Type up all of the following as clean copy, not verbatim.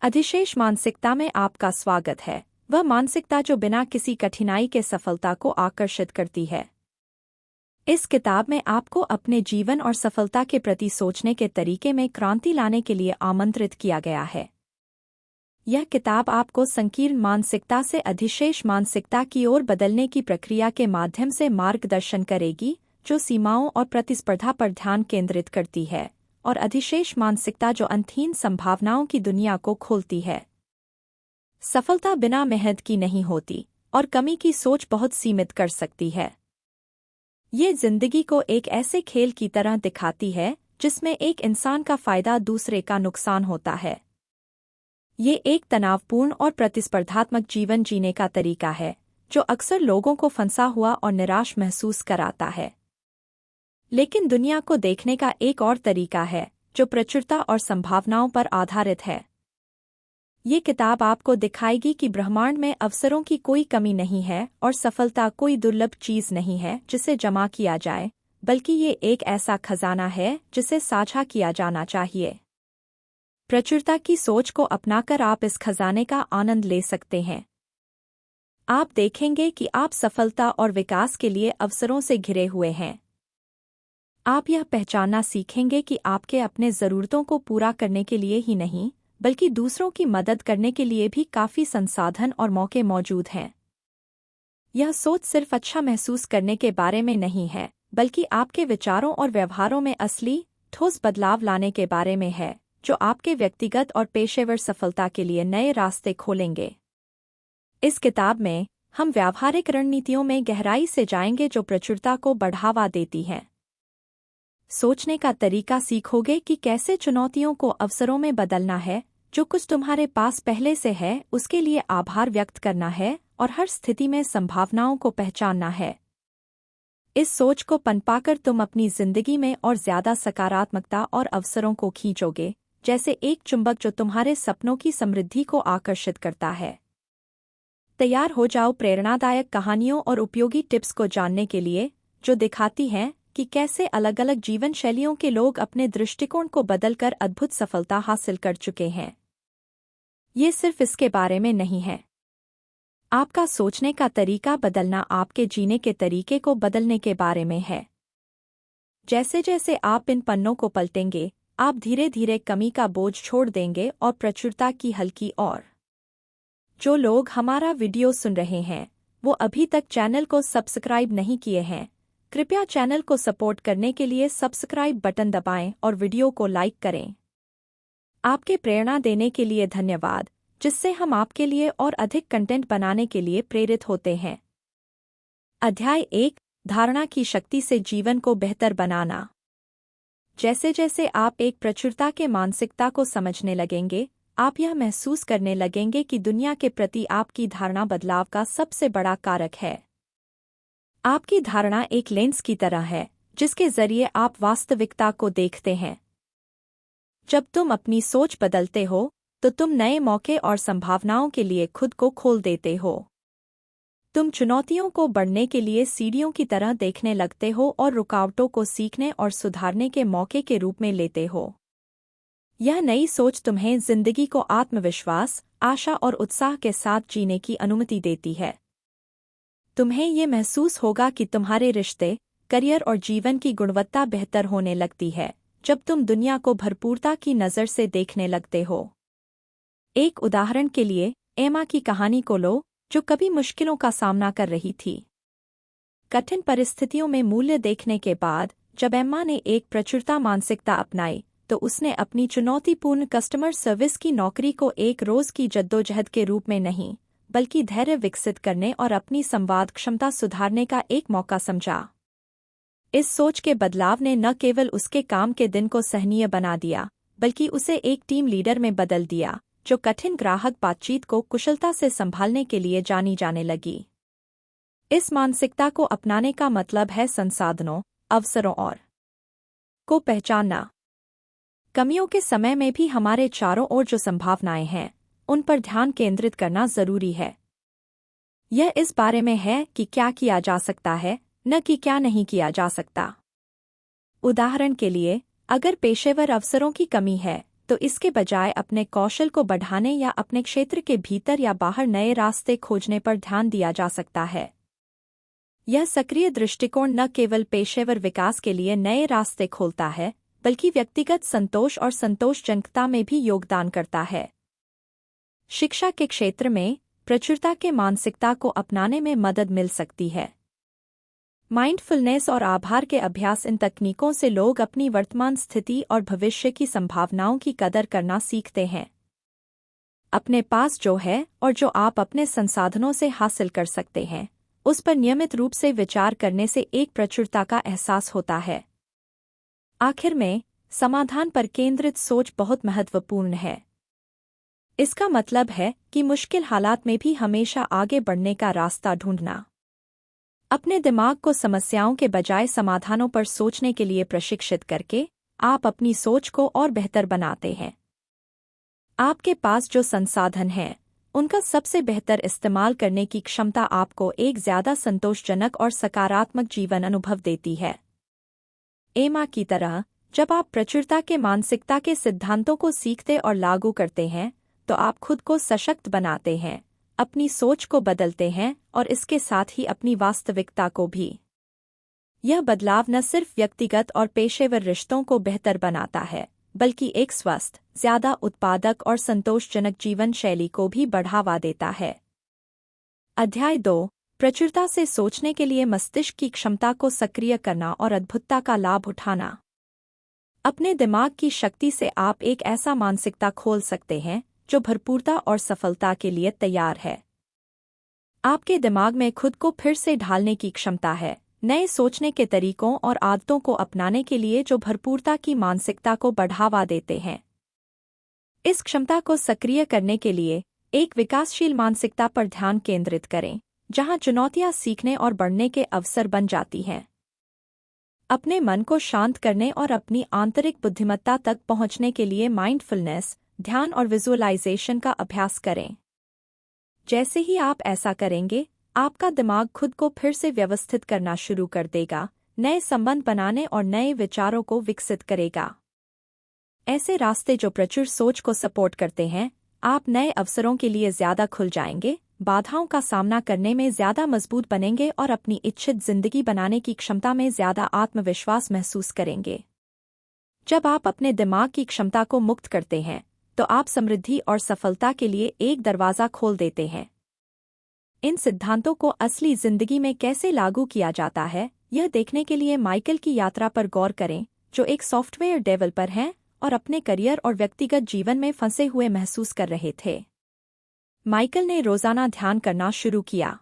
अधिशेष मानसिकता में आपका स्वागत है। वह मानसिकता जो बिना किसी कठिनाई के सफलता को आकर्षित करती है। इस किताब में आपको अपने जीवन और सफलता के प्रति सोचने के तरीके में क्रांति लाने के लिए आमंत्रित किया गया है। यह किताब आपको संकीर्ण मानसिकता से अधिशेष मानसिकता की ओर बदलने की प्रक्रिया के माध्यम से मार्गदर्शन करेगी, जो सीमाओं और प्रतिस्पर्धा पर ध्यान केंद्रित करती है, और अधिशेष मानसिकता जो अंतहीन संभावनाओं की दुनिया को खोलती है। सफलता बिना मेहनत की नहीं होती, और कमी की सोच बहुत सीमित कर सकती है। ये जिंदगी को एक ऐसे खेल की तरह दिखाती है जिसमें एक इंसान का फायदा दूसरे का नुकसान होता है। ये एक तनावपूर्ण और प्रतिस्पर्धात्मक जीवन जीने का तरीका है जो अक्सर लोगों को फंसा हुआ और निराश महसूस कराता है। लेकिन दुनिया को देखने का एक और तरीका है जो प्रचुरता और संभावनाओं पर आधारित है। ये किताब आपको दिखाएगी कि ब्रह्मांड में अवसरों की कोई कमी नहीं है और सफलता कोई दुर्लभ चीज नहीं है जिसे जमा किया जाए, बल्कि ये एक ऐसा खजाना है जिसे साझा किया जाना चाहिए। प्रचुरता की सोच को अपनाकर आप इस खजाने का आनंद ले सकते हैं। आप देखेंगे कि आप सफलता और विकास के लिए अवसरों से घिरे हुए हैं। आप यह पहचानना सीखेंगे कि आपके अपने ज़रूरतों को पूरा करने के लिए ही नहीं, बल्कि दूसरों की मदद करने के लिए भी काफ़ी संसाधन और मौके मौजूद हैं। यह सोच सिर्फ अच्छा महसूस करने के बारे में नहीं है, बल्कि आपके विचारों और व्यवहारों में असली, ठोस बदलाव लाने के बारे में है, जो आपके व्यक्तिगत और पेशेवर सफलता के लिए नए रास्ते खोलेंगे। इस किताब में हम व्यावहारिक रणनीतियों में गहराई से जाएंगे जो प्रचुरता को बढ़ावा देती हैं। सोचने का तरीका सीखोगे कि कैसे चुनौतियों को अवसरों में बदलना है, जो कुछ तुम्हारे पास पहले से है उसके लिए आभार व्यक्त करना है और हर स्थिति में संभावनाओं को पहचानना है। इस सोच को पनपाकर तुम अपनी जिंदगी में और ज्यादा सकारात्मकता और अवसरों को खींचोगे, जैसे एक चुंबक जो तुम्हारे सपनों की समृद्धि को आकर्षित करता है। तैयार हो जाओ प्रेरणादायक कहानियों और उपयोगी टिप्स को जानने के लिए, जो दिखाती हैं कि कैसे अलग-अलग जीवन शैलियों के लोग अपने दृष्टिकोण को बदलकर अद्भुत सफलता हासिल कर चुके हैं। ये सिर्फ इसके बारे में नहीं है। आपका सोचने का तरीका बदलना आपके जीने के तरीके को बदलने के बारे में है। जैसे जैसे आप इन पन्नों को पलटेंगे, आप धीरे धीरे कमी का बोझ छोड़ देंगे और प्रचुरता की हल्की और। जो लोग हमारा वीडियो सुन रहे हैं, वो अभी तक चैनल को सब्सक्राइब नहीं किए हैं, कृपया चैनल को सपोर्ट करने के लिए सब्सक्राइब बटन दबाएं और वीडियो को लाइक करें। आपके प्रेरणा देने के लिए धन्यवाद, जिससे हम आपके लिए और अधिक कंटेंट बनाने के लिए प्रेरित होते हैं। अध्याय 1, धारणा की शक्ति से जीवन को बेहतर बनाना। जैसे जैसे आप एक प्रचुरता के मानसिकता को समझने लगेंगे, आप यह महसूस करने लगेंगे कि दुनिया के प्रति आपकी धारणा बदलाव का सबसे बड़ा कारक है। आपकी धारणा एक लेंस की तरह है, जिसके जरिए आप वास्तविकता को देखते हैं। जब तुम अपनी सोच बदलते हो, तो तुम नए मौके और संभावनाओं के लिए खुद को खोल देते हो। तुम चुनौतियों को बढ़ने के लिए सीढ़ियों की तरह देखने लगते हो और रुकावटों को सीखने और सुधारने के मौके के रूप में लेते हो। यह नई सोच तुम्हें जिंदगी को आत्मविश्वास, आशा और उत्साह के साथ जीने की अनुमति देती है। तुम्हें ये महसूस होगा कि तुम्हारे रिश्ते, करियर और जीवन की गुणवत्ता बेहतर होने लगती है, जब तुम दुनिया को भरपूरता की नज़र से देखने लगते हो। एक उदाहरण के लिए, एमा की कहानी को लो, जो कभी मुश्किलों का सामना कर रही थी। कठिन परिस्थितियों में मूल्य देखने के बाद, जब एम्मा ने एक प्रचुरता मानसिकता अपनाई, तो उसने अपनी चुनौतीपूर्ण कस्टमर सर्विस की नौकरी को एक रोज़ की जद्दोजहद के रूप में नहीं, बल्कि धैर्य विकसित करने और अपनी संवाद क्षमता सुधारने का एक मौका समझा। इस सोच के बदलाव ने न केवल उसके काम के दिन को सहनीय बना दिया, बल्कि उसे एक टीम लीडर में बदल दिया, जो कठिन ग्राहक बातचीत को कुशलता से संभालने के लिए जानी जाने लगी। इस मानसिकता को अपनाने का मतलब है संसाधनों, अवसरों और को पहचानना। कमियों के समय में भी हमारे चारों ओर जो संभावनाएं हैं, उन पर ध्यान केंद्रित करना जरूरी है। यह इस बारे में है कि क्या किया जा सकता है, न कि क्या नहीं किया जा सकता। उदाहरण के लिए, अगर पेशेवर अवसरों की कमी है, तो इसके बजाय अपने कौशल को बढ़ाने या अपने क्षेत्र के भीतर या बाहर नए रास्ते खोजने पर ध्यान दिया जा सकता है। यह सक्रिय दृष्टिकोण न केवल पेशेवर विकास के लिए नए रास्ते खोलता है, बल्कि व्यक्तिगत संतोष और संतोषजनकता में भी योगदान करता है। शिक्षा के क्षेत्र में प्रचुरता के मानसिकता को अपनाने में मदद मिल सकती है। माइंडफुलनेस और आभार के अभ्यास इन तकनीकों से लोग अपनी वर्तमान स्थिति और भविष्य की संभावनाओं की कदर करना सीखते हैं। अपने पास जो है और जो आप अपने संसाधनों से हासिल कर सकते हैं, उस पर नियमित रूप से विचार करने से एक प्रचुरता का एहसास होता है। आखिर में, समाधान पर केंद्रित सोच बहुत महत्वपूर्ण है। इसका मतलब है कि मुश्किल हालात में भी हमेशा आगे बढ़ने का रास्ता ढूंढना। अपने दिमाग को समस्याओं के बजाय समाधानों पर सोचने के लिए प्रशिक्षित करके आप अपनी सोच को और बेहतर बनाते हैं। आपके पास जो संसाधन हैं, उनका सबसे बेहतर इस्तेमाल करने की क्षमता आपको एक ज्यादा संतोषजनक और सकारात्मक जीवन अनुभव देती है। एमा की तरह, जब आप प्रचुरता के मानसिकता के सिद्धांतों को सीखते और लागू करते हैं, तो आप खुद को सशक्त बनाते हैं, अपनी सोच को बदलते हैं और इसके साथ ही अपनी वास्तविकता को भी। यह बदलाव न सिर्फ व्यक्तिगत और पेशेवर रिश्तों को बेहतर बनाता है, बल्कि एक स्वस्थ, ज्यादा उत्पादक और संतोषजनक जीवन शैली को भी बढ़ावा देता है। अध्याय 2, प्रचुरता से सोचने के लिए मस्तिष्क की क्षमता को सक्रिय करना और अद्भुतता का लाभ उठाना। अपने दिमाग की शक्ति से आप एक ऐसा मानसिकता खोल सकते हैं जो भरपूरता और सफलता के लिए तैयार है। आपके दिमाग में खुद को फिर से ढालने की क्षमता है, नए सोचने के तरीकों और आदतों को अपनाने के लिए जो भरपूरता की मानसिकता को बढ़ावा देते हैं। इस क्षमता को सक्रिय करने के लिए एक विकासशील मानसिकता पर ध्यान केंद्रित करें, जहां चुनौतियां सीखने और बढ़ने के अवसर बन जाती हैं। अपने मन को शांत करने और अपनी आंतरिक बुद्धिमत्ता तक पहुंचने के लिए माइंडफुलनेस, ध्यान और विजुअलाइजेशन का अभ्यास करें। जैसे ही आप ऐसा करेंगे, आपका दिमाग खुद को फिर से व्यवस्थित करना शुरू कर देगा, नए संबंध बनाने और नए विचारों को विकसित करेगा। ऐसे रास्ते जो प्रचुर सोच को सपोर्ट करते हैं, आप नए अवसरों के लिए ज्यादा खुल जाएंगे, बाधाओं का सामना करने में ज्यादा मजबूत बनेंगे और अपनी इच्छित जिंदगी बनाने की क्षमता में ज्यादा आत्मविश्वास महसूस करेंगे। जब आप अपने दिमाग की क्षमता को मुक्त करते हैं, तो आप समृद्धि और सफलता के लिए एक दरवाजा खोल देते हैं। इन सिद्धांतों को असली जिंदगी में कैसे लागू किया जाता है, यह देखने के लिए माइकल की यात्रा पर गौर करें, जो एक सॉफ्टवेयर डेवलपर हैं और अपने करियर और व्यक्तिगत जीवन में फंसे हुए महसूस कर रहे थे। माइकल ने रोजाना ध्यान करना शुरू किया।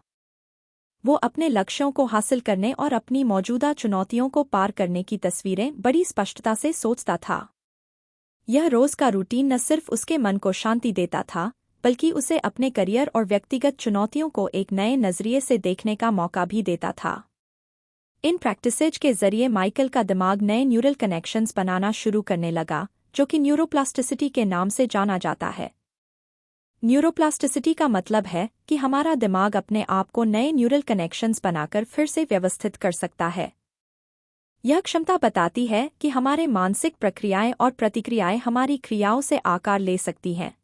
वो अपने लक्ष्यों को हासिल करने और अपनी मौजूदा चुनौतियों को पार करने की तस्वीरें बड़ी स्पष्टता से सोचता था। यह रोज का रूटीन न सिर्फ उसके मन को शांति देता था, बल्कि उसे अपने करियर और व्यक्तिगत चुनौतियों को एक नए नजरिए से देखने का मौका भी देता था। इन प्रैक्टिसेज के जरिए माइकल का दिमाग नए न्यूरल कनेक्शंस बनाना शुरू करने लगा, जो कि न्यूरोप्लास्टिसिटी के नाम से जाना जाता है। न्यूरोप्लास्टिसिटी का मतलब है कि हमारा दिमाग अपने आप को नए न्यूरल कनेक्शंस बनाकर फिर से व्यवस्थित कर सकता है। यह क्षमता बताती है कि हमारे मानसिक प्रक्रियाएं और प्रतिक्रियाएं हमारी क्रियाओं से आकार ले सकती हैं।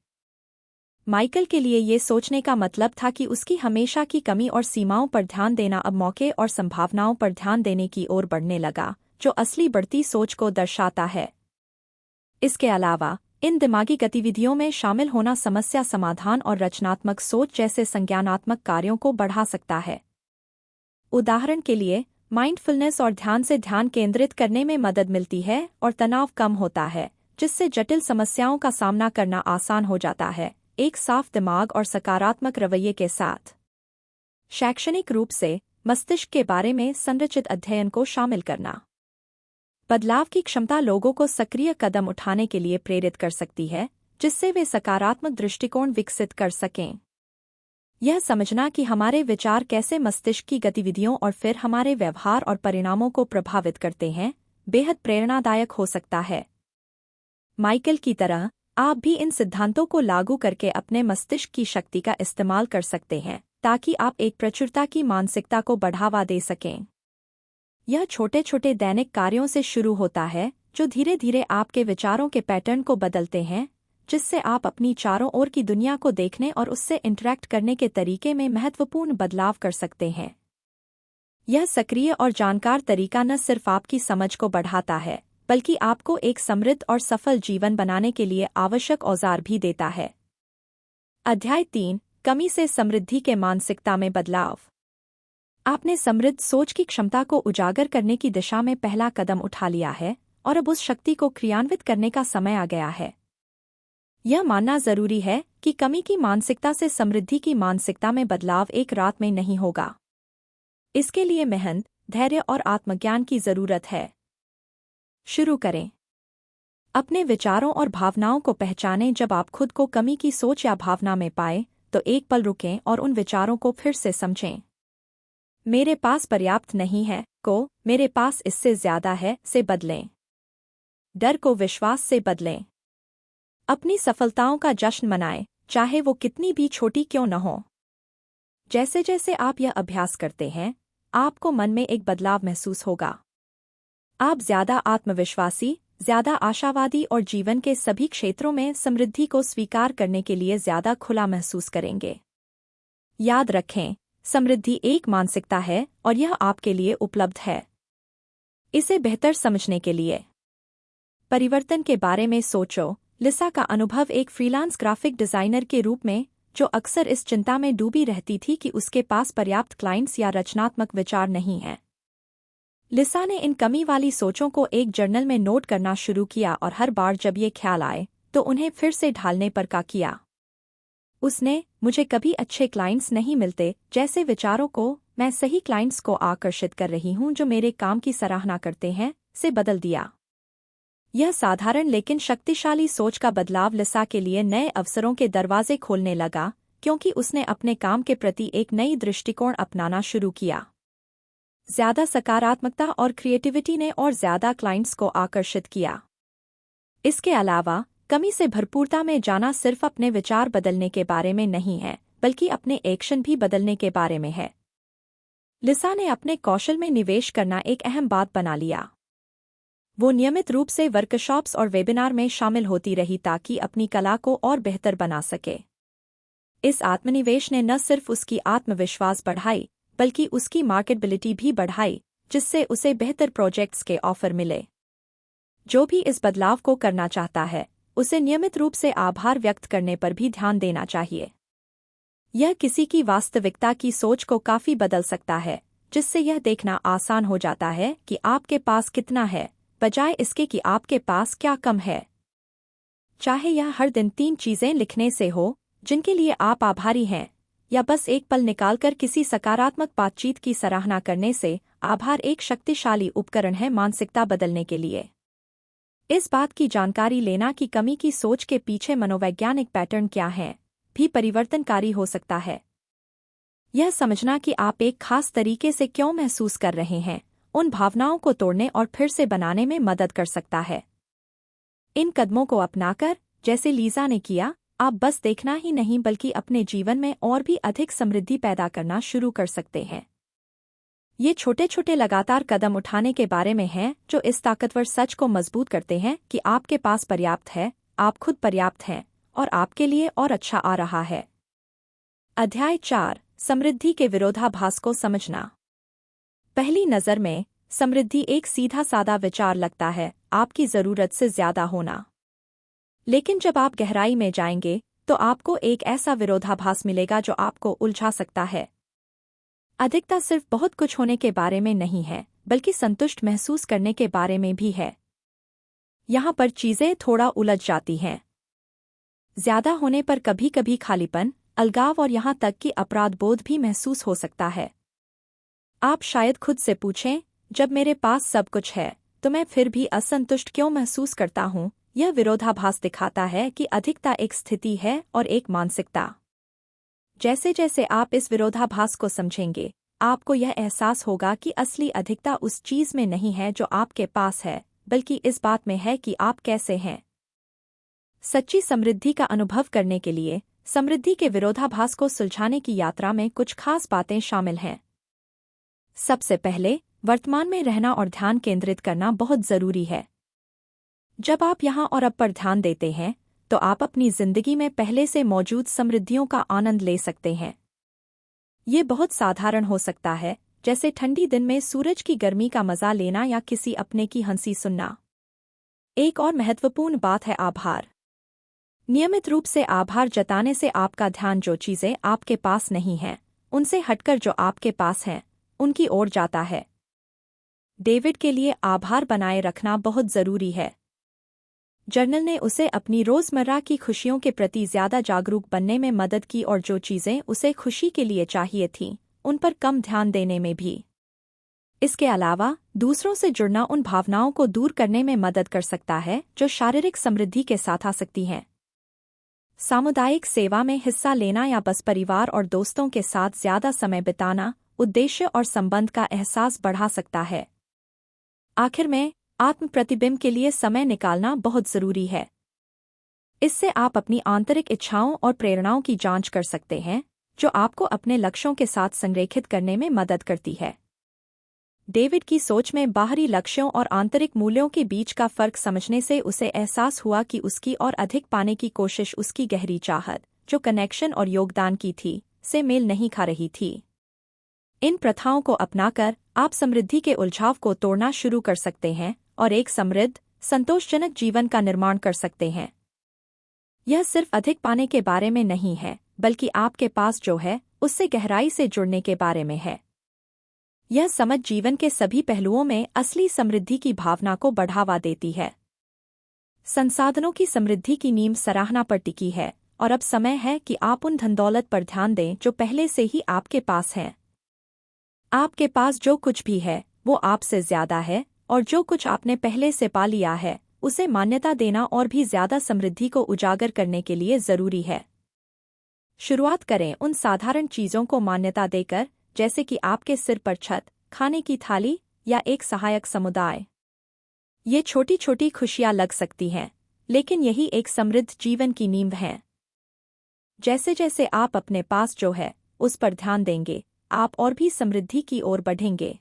माइकल के लिए ये सोचने का मतलब था कि उसकी हमेशा की कमी और सीमाओं पर ध्यान देना अब मौके और संभावनाओं पर ध्यान देने की ओर बढ़ने लगा, जो असली बढ़ती सोच को दर्शाता है। इसके अलावा, इन दिमागी गतिविधियों में शामिल होना समस्या समाधान और रचनात्मक सोच जैसे संज्ञानात्मक कार्यों को बढ़ा सकता है। उदाहरण के लिए, माइंडफुलनेस और ध्यान से ध्यान केंद्रित करने में मदद मिलती है और तनाव कम होता है, जिससे जटिल समस्याओं का सामना करना आसान हो जाता है, एक साफ दिमाग और सकारात्मक रवैये के साथ। शैक्षणिक रूप से मस्तिष्क के बारे में संरचित अध्ययन को शामिल करना। बदलाव की क्षमता लोगों को सक्रिय कदम उठाने के लिए प्रेरित कर सकती है, जिससे वे सकारात्मक दृष्टिकोण विकसित कर सकें। यह समझना कि हमारे विचार कैसे मस्तिष्क की गतिविधियों और फिर हमारे व्यवहार और परिणामों को प्रभावित करते हैं, बेहद प्रेरणादायक हो सकता है। माइकल की तरह, आप भी इन सिद्धांतों को लागू करके अपने मस्तिष्क की शक्ति का इस्तेमाल कर सकते हैं, ताकि आप एक प्रचुरता की मानसिकता को बढ़ावा दे सकें। यह छोटे छोटे दैनिक कार्यों से शुरू होता है, जो धीरे धीरे आपके विचारों के पैटर्न को बदलते हैं, जिससे आप अपनी चारों ओर की दुनिया को देखने और उससे इंटरैक्ट करने के तरीके में महत्वपूर्ण बदलाव कर सकते हैं। यह सक्रिय और जानकार तरीका न सिर्फ आपकी समझ को बढ़ाता है, बल्कि आपको एक समृद्ध और सफल जीवन बनाने के लिए आवश्यक औजार भी देता है। अध्याय 3, कमी से समृद्धि के मानसिकता में बदलाव। आपने समृद्ध सोच की क्षमता को उजागर करने की दिशा में पहला कदम उठा लिया है और अब उस शक्ति को क्रियान्वित करने का समय आ गया है। यह मानना जरूरी है कि कमी की मानसिकता से समृद्धि की मानसिकता में बदलाव एक रात में नहीं होगा। इसके लिए मेहनत, धैर्य और आत्मज्ञान की जरूरत है। शुरू करें। अपने विचारों और भावनाओं को पहचानें। जब आप खुद को कमी की सोच या भावना में पाएं, तो एक पल रुकें और उन विचारों को फिर से समझें। मेरे पास पर्याप्त नहीं है को मेरे पास इससे ज्यादा है से बदलें। डर को विश्वास से बदलें। अपनी सफलताओं का जश्न मनाएं, चाहे वो कितनी भी छोटी क्यों न हो। जैसे जैसे आप यह अभ्यास करते हैं, आपको मन में एक बदलाव महसूस होगा। आप ज्यादा आत्मविश्वासी, ज्यादा आशावादी और जीवन के सभी क्षेत्रों में समृद्धि को स्वीकार करने के लिए ज्यादा खुला महसूस करेंगे। याद रखें, समृद्धि एक मानसिकता है और यह आपके लिए उपलब्ध है। इसे बेहतर समझने के लिए परिवर्तन के बारे में सोचो। लिसा का अनुभव एक फ्रीलांस ग्राफिक डिजाइनर के रूप में, जो अक्सर इस चिंता में डूबी रहती थी कि उसके पास पर्याप्त क्लाइंट्स या रचनात्मक विचार नहीं हैं। लिसा ने इन कमी वाली सोचों को एक जर्नल में नोट करना शुरू किया और हर बार जब ये ख्याल आए तो उन्हें फिर से ढालने पर का किया। उसने मुझे कभी अच्छे क्लाइंट्स नहीं मिलते जैसे विचारों को मैं सही क्लाइंट्स को आकर्षित कर रही हूं जो मेरे काम की सराहना करते हैं से बदल दिया। यह साधारण लेकिन शक्तिशाली सोच का बदलाव लिसा के लिए नए अवसरों के दरवाजे खोलने लगा, क्योंकि उसने अपने काम के प्रति एक नई दृष्टिकोण अपनाना शुरू किया। ज्यादा सकारात्मकता और क्रिएटिविटी ने और ज्यादा क्लाइंट्स को आकर्षित किया। इसके अलावा कमी से भरपूरता में जाना सिर्फ अपने विचार बदलने के बारे में नहीं है, बल्कि अपने एक्शन भी बदलने के बारे में है। लिसा ने अपने कौशल में निवेश करना एक अहम बात बना लिया। वो नियमित रूप से वर्कशॉप्स और वेबिनार में शामिल होती रही ताकि अपनी कला को और बेहतर बना सके। इस आत्मनिवेश ने न सिर्फ उसकी आत्मविश्वास बढ़ाई, बल्कि उसकी मार्केटेबिलिटी भी बढ़ाई, जिससे उसे बेहतर प्रोजेक्ट्स के ऑफर मिले। जो भी इस बदलाव को करना चाहता है, उसे नियमित रूप से आभार व्यक्त करने पर भी ध्यान देना चाहिए। यह किसी की वास्तविकता की सोच को काफी बदल सकता है, जिससे यह देखना आसान हो जाता है कि आपके पास कितना है, बजाय इसके कि आपके पास क्या कम है। चाहे यह हर दिन 3 चीजें लिखने से हो जिनके लिए आप आभारी हैं, या बस एक पल निकालकर किसी सकारात्मक बातचीत की सराहना करने से, आभार एक शक्तिशाली उपकरण है मानसिकता बदलने के लिए। इस बात की जानकारी लेना कि कमी की सोच के पीछे मनोवैज्ञानिक पैटर्न क्या हैं, भी परिवर्तनकारी हो सकता है। यह समझना कि आप एक खास तरीके से क्यों महसूस कर रहे हैं, उन भावनाओं को तोड़ने और फिर से बनाने में मदद कर सकता है। इन कदमों को अपनाकर, जैसे लीजा ने किया, आप बस देखना ही नहीं बल्कि अपने जीवन में और भी अधिक समृद्धि पैदा करना शुरू कर सकते हैं। ये छोटे छोटे लगातार कदम उठाने के बारे में हैं जो इस ताकतवर सच को मजबूत करते हैं कि आपके पास पर्याप्त है, आप खुद पर्याप्त हैं, और आपके लिए और अच्छा आ रहा है। अध्याय 4, समृद्धि के विरोधाभास को समझना। पहली नज़र में, समृद्धि एक सीधा सादा विचार लगता है, आपकी जरूरत से ज्यादा होना। लेकिन जब आप गहराई में जाएंगे, तो आपको एक ऐसा विरोधाभास मिलेगा जो आपको उलझा सकता है। अधिकता सिर्फ बहुत कुछ होने के बारे में नहीं है, बल्कि संतुष्ट महसूस करने के बारे में भी है। यहाँ पर चीजें थोड़ा उलझ जाती हैं। ज्यादा होने पर कभी कभी खालीपन, अलगाव और यहाँ तक कि अपराध बोध भी महसूस हो सकता है। आप शायद खुद से पूछें, जब मेरे पास सब कुछ है, तो मैं फिर भी असंतुष्ट क्यों महसूस करता हूँ? यह विरोधाभास दिखाता है कि अधिकता एक स्थिति है और एक मानसिकता। जैसे जैसे आप इस विरोधाभास को समझेंगे, आपको यह एहसास होगा कि असली अधिकता उस चीज में नहीं है जो आपके पास है, बल्कि इस बात में है कि आप कैसे हैं। सच्ची समृद्धि का अनुभव करने के लिए समृद्धि के विरोधाभास को सुलझाने की यात्रा में कुछ खास बातें शामिल हैं। सबसे पहले, वर्तमान में रहना और ध्यान केंद्रित करना बहुत जरूरी है। जब आप यहाँ और अब पर ध्यान देते हैं तो आप अपनी जिंदगी में पहले से मौजूद समृद्धियों का आनंद ले सकते हैं। ये बहुत साधारण हो सकता है, जैसे ठंडी दिन में सूरज की गर्मी का मजा लेना या किसी अपने की हंसी सुनना। एक और महत्वपूर्ण बात है आभार। नियमित रूप से आभार जताने से आपका ध्यान जो चीजें आपके पास नहीं हैं, उनसे हटकर जो आपके पास हैं, उनकी ओर जाता है। डेविड के लिए आभार बनाए रखना बहुत जरूरी है। जर्नल ने उसे अपनी रोजमर्रा की खुशियों के प्रति ज्यादा जागरूक बनने में मदद की और जो चीजें उसे खुशी के लिए चाहिए थीं, उन पर कम ध्यान देने में भी। इसके अलावा दूसरों से जुड़ना उन भावनाओं को दूर करने में मदद कर सकता है जो शारीरिक समृद्धि के साथ आ सकती हैं। सामुदायिक सेवा में हिस्सा लेना या बस परिवार और दोस्तों के साथ ज्यादा समय बिताना उद्देश्य और संबंध का एहसास बढ़ा सकता है। आखिर में आत्म प्रतिबिंब के लिए समय निकालना बहुत जरूरी है। इससे आप अपनी आंतरिक इच्छाओं और प्रेरणाओं की जांच कर सकते हैं, जो आपको अपने लक्ष्यों के साथ संरेखित करने में मदद करती है। डेविड की सोच में बाहरी लक्ष्यों और आंतरिक मूल्यों के बीच का फर्क समझने से उसे एहसास हुआ कि उसकी और अधिक पाने की कोशिश उसकी गहरी चाहत, जो कनेक्शन और योगदान की थी, से मेल नहीं खा रही थी। इन प्रथाओं को अपनाकर आप समृद्धि के उलझाव को तोड़ना शुरू कर सकते हैं और एक समृद्ध, संतोषजनक जीवन का निर्माण कर सकते हैं। यह सिर्फ अधिक पाने के बारे में नहीं है, बल्कि आपके पास जो है उससे गहराई से जुड़ने के बारे में है। यह समझ जीवन के सभी पहलुओं में असली समृद्धि की भावना को बढ़ावा देती है। संसाधनों की समृद्धि की नींव सराहना पर टिकी है और अब समय है कि आप उन धनदौलत पर ध्यान दें जो पहले से ही आपके पास हैं। आपके पास जो कुछ भी है वो आपसे ज्यादा है और जो कुछ आपने पहले से पा लिया है उसे मान्यता देना और भी ज्यादा समृद्धि को उजागर करने के लिए जरूरी है। शुरुआत करें उन साधारण चीजों को मान्यता देकर, जैसे कि आपके सिर पर छत, खाने की थाली या एक सहायक समुदाय। ये छोटी छोटी खुशियां लग सकती हैं, लेकिन यही एक समृद्ध जीवन की नींव है। जैसे जैसे आप अपने पास जो है उस पर ध्यान देंगे, आप और भी समृद्धि की ओर बढ़ेंगे।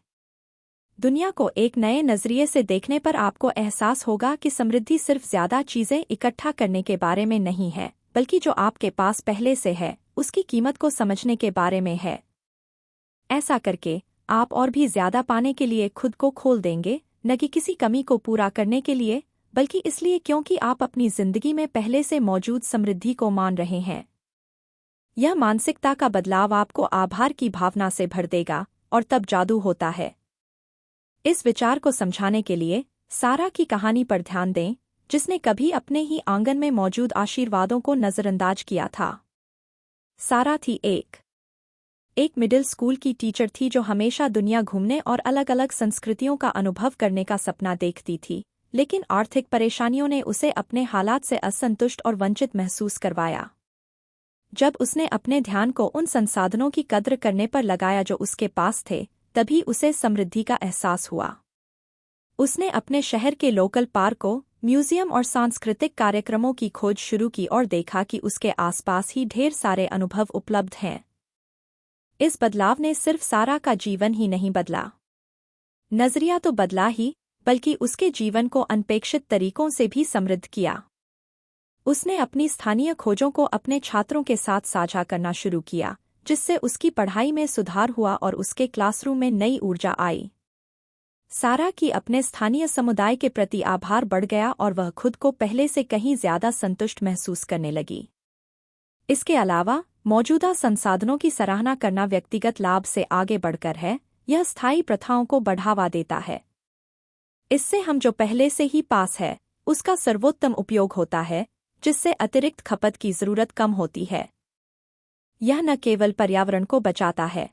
दुनिया को एक नए नजरिए से देखने पर आपको एहसास होगा कि समृद्धि सिर्फ ज्यादा चीजें इकट्ठा करने के बारे में नहीं है, बल्कि जो आपके पास पहले से है उसकी कीमत को समझने के बारे में है। ऐसा करके आप और भी ज्यादा पाने के लिए खुद को खोल देंगे, न कि किसी कमी को पूरा करने के लिए, बल्कि इसलिए क्योंकि आप अपनी जिंदगी में पहले से मौजूद समृद्धि को मान रहे हैं। यह मानसिकता का बदलाव आपको आभार की भावना से भर देगा और तब जादू होता है। इस विचार को समझाने के लिए सारा की कहानी पर ध्यान दें, जिसने कभी अपने ही आंगन में मौजूद आशीर्वादों को नजरअंदाज किया था। सारा थी एक मिडिल स्कूल की टीचर थी जो हमेशा दुनिया घूमने और अलग अलग संस्कृतियों का अनुभव करने का सपना देखती थी, लेकिन आर्थिक परेशानियों ने उसे अपने हालात से असंतुष्ट और वंचित महसूस करवाया। जब उसने अपने ध्यान को उन संसाधनों की कद्र करने पर लगाया जो उसके पास थे, तभी उसे समृद्धि का एहसास हुआ। उसने अपने शहर के लोकल पार्कों, म्यूजियम और सांस्कृतिक कार्यक्रमों की खोज शुरू की और देखा कि उसके आसपास ही ढेर सारे अनुभव उपलब्ध हैं। इस बदलाव ने सिर्फ सारा का जीवन ही नहीं बदला, नजरिया तो बदला ही, बल्कि उसके जीवन को अनपेक्षित तरीकों से भी समृद्ध किया। उसने अपनी स्थानीय खोजों को अपने छात्रों के साथ साझा करना शुरू किया, जिससे उसकी पढ़ाई में सुधार हुआ और उसके क्लासरूम में नई ऊर्जा आई। सारा की अपने स्थानीय समुदाय के प्रति आभार बढ़ गया और वह खुद को पहले से कहीं ज्यादा संतुष्ट महसूस करने लगी। इसके अलावा मौजूदा संसाधनों की सराहना करना व्यक्तिगत लाभ से आगे बढ़कर है, यह स्थायी प्रथाओं को बढ़ावा देता है। इससे हम जो पहले से ही पास है उसका सर्वोत्तम उपयोग होता है, जिससे अतिरिक्त खपत की जरूरत कम होती है। यह न केवल पर्यावरण को बचाता है,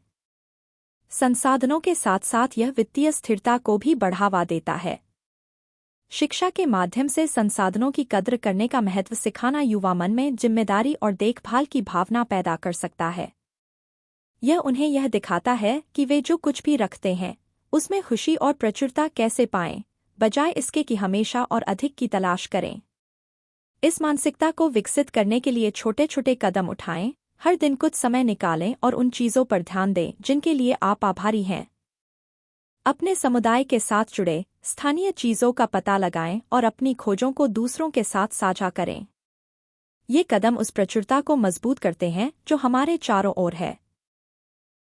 संसाधनों के साथ साथ यह वित्तीय स्थिरता को भी बढ़ावा देता है। शिक्षा के माध्यम से संसाधनों की कद्र करने का महत्व सिखाना युवा मन में जिम्मेदारी और देखभाल की भावना पैदा कर सकता है। यह उन्हें यह दिखाता है कि वे जो कुछ भी रखते हैं उसमें खुशी और प्रचुरता कैसे पाएं, बजाय इसके कि हमेशा और अधिक की तलाश करें। इस मानसिकता को विकसित करने के लिए छोटे छोटे कदम उठाएं, हर दिन कुछ समय निकालें और उन चीज़ों पर ध्यान दें जिनके लिए आप आभारी हैं। अपने समुदाय के साथ जुड़े स्थानीय चीज़ों का पता लगाएं और अपनी खोजों को दूसरों के साथ साझा करें। ये कदम उस प्रचुरता को मजबूत करते हैं जो हमारे चारों ओर है।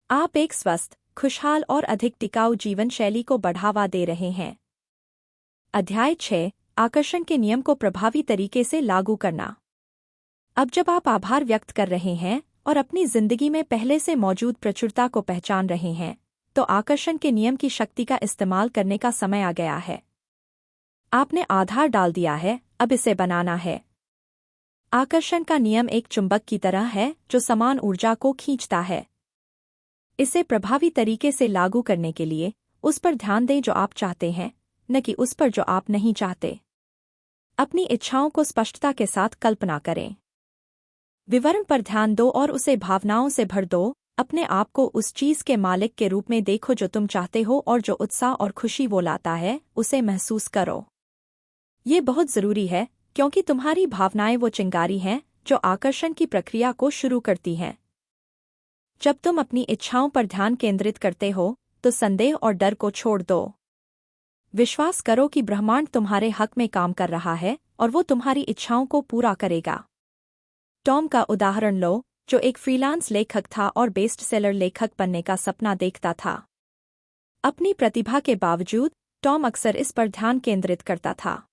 आप एक स्वस्थ, खुशहाल और अधिक टिकाऊ जीवन शैली को बढ़ावा दे रहे हैं। अध्याय 6 आकर्षण के नियम को प्रभावी तरीके से लागू करना। अब जब आप आभार व्यक्त कर रहे हैं और अपनी जिंदगी में पहले से मौजूद प्रचुरता को पहचान रहे हैं, तो आकर्षण के नियम की शक्ति का इस्तेमाल करने का समय आ गया है। आपने आधार डाल दिया है, अब इसे बनाना है। आकर्षण का नियम एक चुंबक की तरह है जो समान ऊर्जा को खींचता है। इसे प्रभावी तरीके से लागू करने के लिए उस पर ध्यान दें जो आप चाहते हैं, न कि उस पर जो आप नहीं चाहते। अपनी इच्छाओं को स्पष्टता के साथ कल्पना करें। विवरण पर ध्यान दो और उसे भावनाओं से भर दो। अपने आप को उस चीज़ के मालिक के रूप में देखो जो तुम चाहते हो और जो उत्साह और खुशी वो लाता है, उसे महसूस करो। ये बहुत ज़रूरी है क्योंकि तुम्हारी भावनाएं वो चिंगारी हैं जो आकर्षण की प्रक्रिया को शुरू करती हैं। जब तुम अपनी इच्छाओं पर ध्यान केंद्रित करते हो, तो संदेह और डर को छोड़ दो। विश्वास करो कि ब्रह्मांड तुम्हारे हक में काम कर रहा है और वो तुम्हारी इच्छाओं को पूरा करेगा। टॉम का उदाहरण लो, जो एक फ्रीलांस लेखक था और बेस्ट सेलर लेखक बनने का सपना देखता था। अपनी प्रतिभा के बावजूद टॉम अक्सर इस पर ध्यान केंद्रित करता था।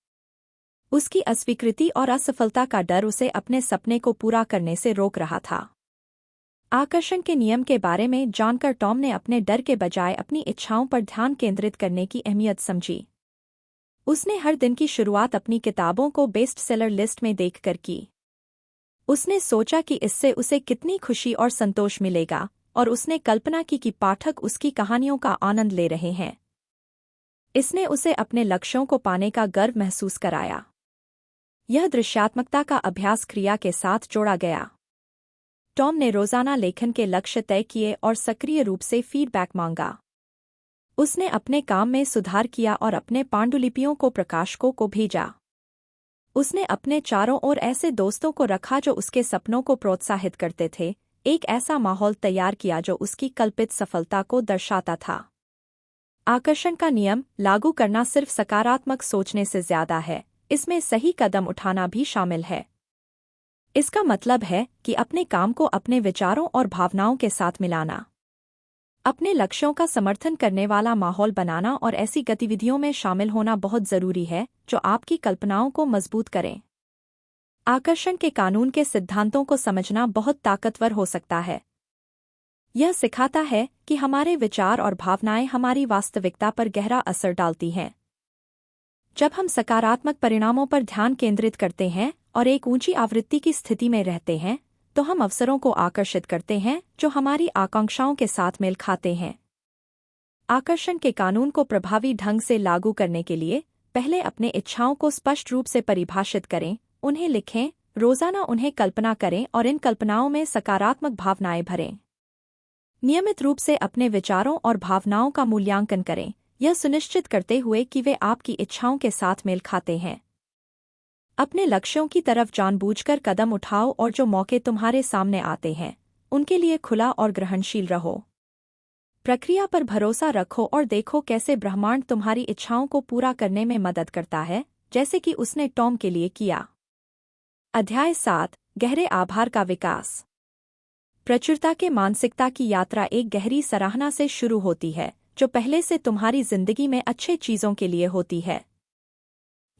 उसकी अस्वीकृति और असफलता का डर उसे अपने सपने को पूरा करने से रोक रहा था। आकर्षण के नियम के बारे में जानकर टॉम ने अपने डर के बजाय अपनी इच्छाओं पर ध्यान केंद्रित करने की अहमियत समझी। उसने हर दिन की शुरुआत अपनी किताबों को बेस्ट सेलर लिस्ट में देखकर की। उसने सोचा कि इससे उसे कितनी खुशी और संतोष मिलेगा, और उसने कल्पना की कि पाठक उसकी कहानियों का आनंद ले रहे हैं। इसने उसे अपने लक्ष्यों को पाने का गर्व महसूस कराया। यह दृश्यात्मकता का अभ्यास क्रिया के साथ जोड़ा गया। टॉम ने रोजाना लेखन के लक्ष्य तय किए और सक्रिय रूप से फीडबैक मांगा। उसने अपने काम में सुधार किया और अपने पांडुलिपियों को प्रकाशकों को भेजा। उसने अपने चारों ओर ऐसे दोस्तों को रखा जो उसके सपनों को प्रोत्साहित करते थे, एक ऐसा माहौल तैयार किया जो उसकी कल्पित सफलता को दर्शाता था। आकर्षण का नियम लागू करना सिर्फ सकारात्मक सोचने से ज्यादा है, इसमें सही कदम उठाना भी शामिल है। इसका मतलब है कि अपने काम को अपने विचारों और भावनाओं के साथ मिलाना, अपने लक्ष्यों का समर्थन करने वाला माहौल बनाना और ऐसी गतिविधियों में शामिल होना बहुत जरूरी है जो आपकी कल्पनाओं को मजबूत करें। आकर्षण के कानून के सिद्धांतों को समझना बहुत ताकतवर हो सकता है। यह सिखाता है कि हमारे विचार और भावनाएं हमारी वास्तविकता पर गहरा असर डालती हैं। जब हम सकारात्मक परिणामों पर ध्यान केंद्रित करते हैं और एक ऊंची आवृत्ति की स्थिति में रहते हैं, तो हम अवसरों को आकर्षित करते हैं जो हमारी आकांक्षाओं के साथ मेल खाते हैं। आकर्षण के कानून को प्रभावी ढंग से लागू करने के लिए पहले अपने इच्छाओं को स्पष्ट रूप से परिभाषित करें, उन्हें लिखें, रोजाना उन्हें कल्पना करें और इन कल्पनाओं में सकारात्मक भावनाएं भरें। नियमित रूप से अपने विचारों और भावनाओं का मूल्यांकन करें, यह सुनिश्चित करते हुए कि वे आपकी इच्छाओं के साथ मेल खाते हैं। अपने लक्ष्यों की तरफ जानबूझकर कदम उठाओ और जो मौके तुम्हारे सामने आते हैं, उनके लिए खुला और ग्रहणशील रहो। प्रक्रिया पर भरोसा रखो और देखो कैसे ब्रह्मांड तुम्हारी इच्छाओं को पूरा करने में मदद करता है, जैसे कि उसने टॉम के लिए किया। अध्याय 7 गहरे आभार का विकास। प्रचुरता के मानसिकता की यात्रा एक गहरी सराहना से शुरू होती है, जो पहले से तुम्हारी जिंदगी में अच्छे चीजों के लिए होती है।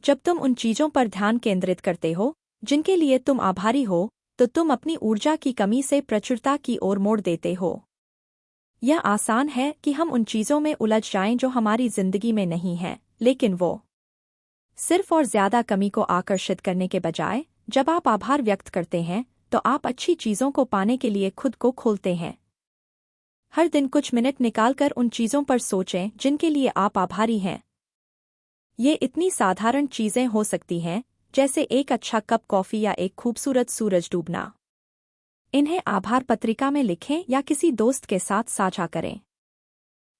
जब तुम उन चीजों पर ध्यान केंद्रित करते हो जिनके लिए तुम आभारी हो, तो तुम अपनी ऊर्जा की कमी से प्रचुरता की ओर मोड़ देते हो। यह आसान है कि हम उन चीजों में उलझ जाएं जो हमारी जिंदगी में नहीं हैं, लेकिन वो सिर्फ और ज्यादा कमी को आकर्षित करने के बजाय, जब आप आभार व्यक्त करते हैं, तो आप अच्छी चीजों को पाने के लिए खुद को खोलते हैं। हर दिन कुछ मिनट निकालकर उन चीजों पर सोचें जिनके लिए आप आभारी हैं। ये इतनी साधारण चीजें हो सकती हैं, जैसे एक अच्छा कप कॉफी या एक खूबसूरत सूरज डूबना। इन्हें आभार पत्रिका में लिखें या किसी दोस्त के साथ साझा करें।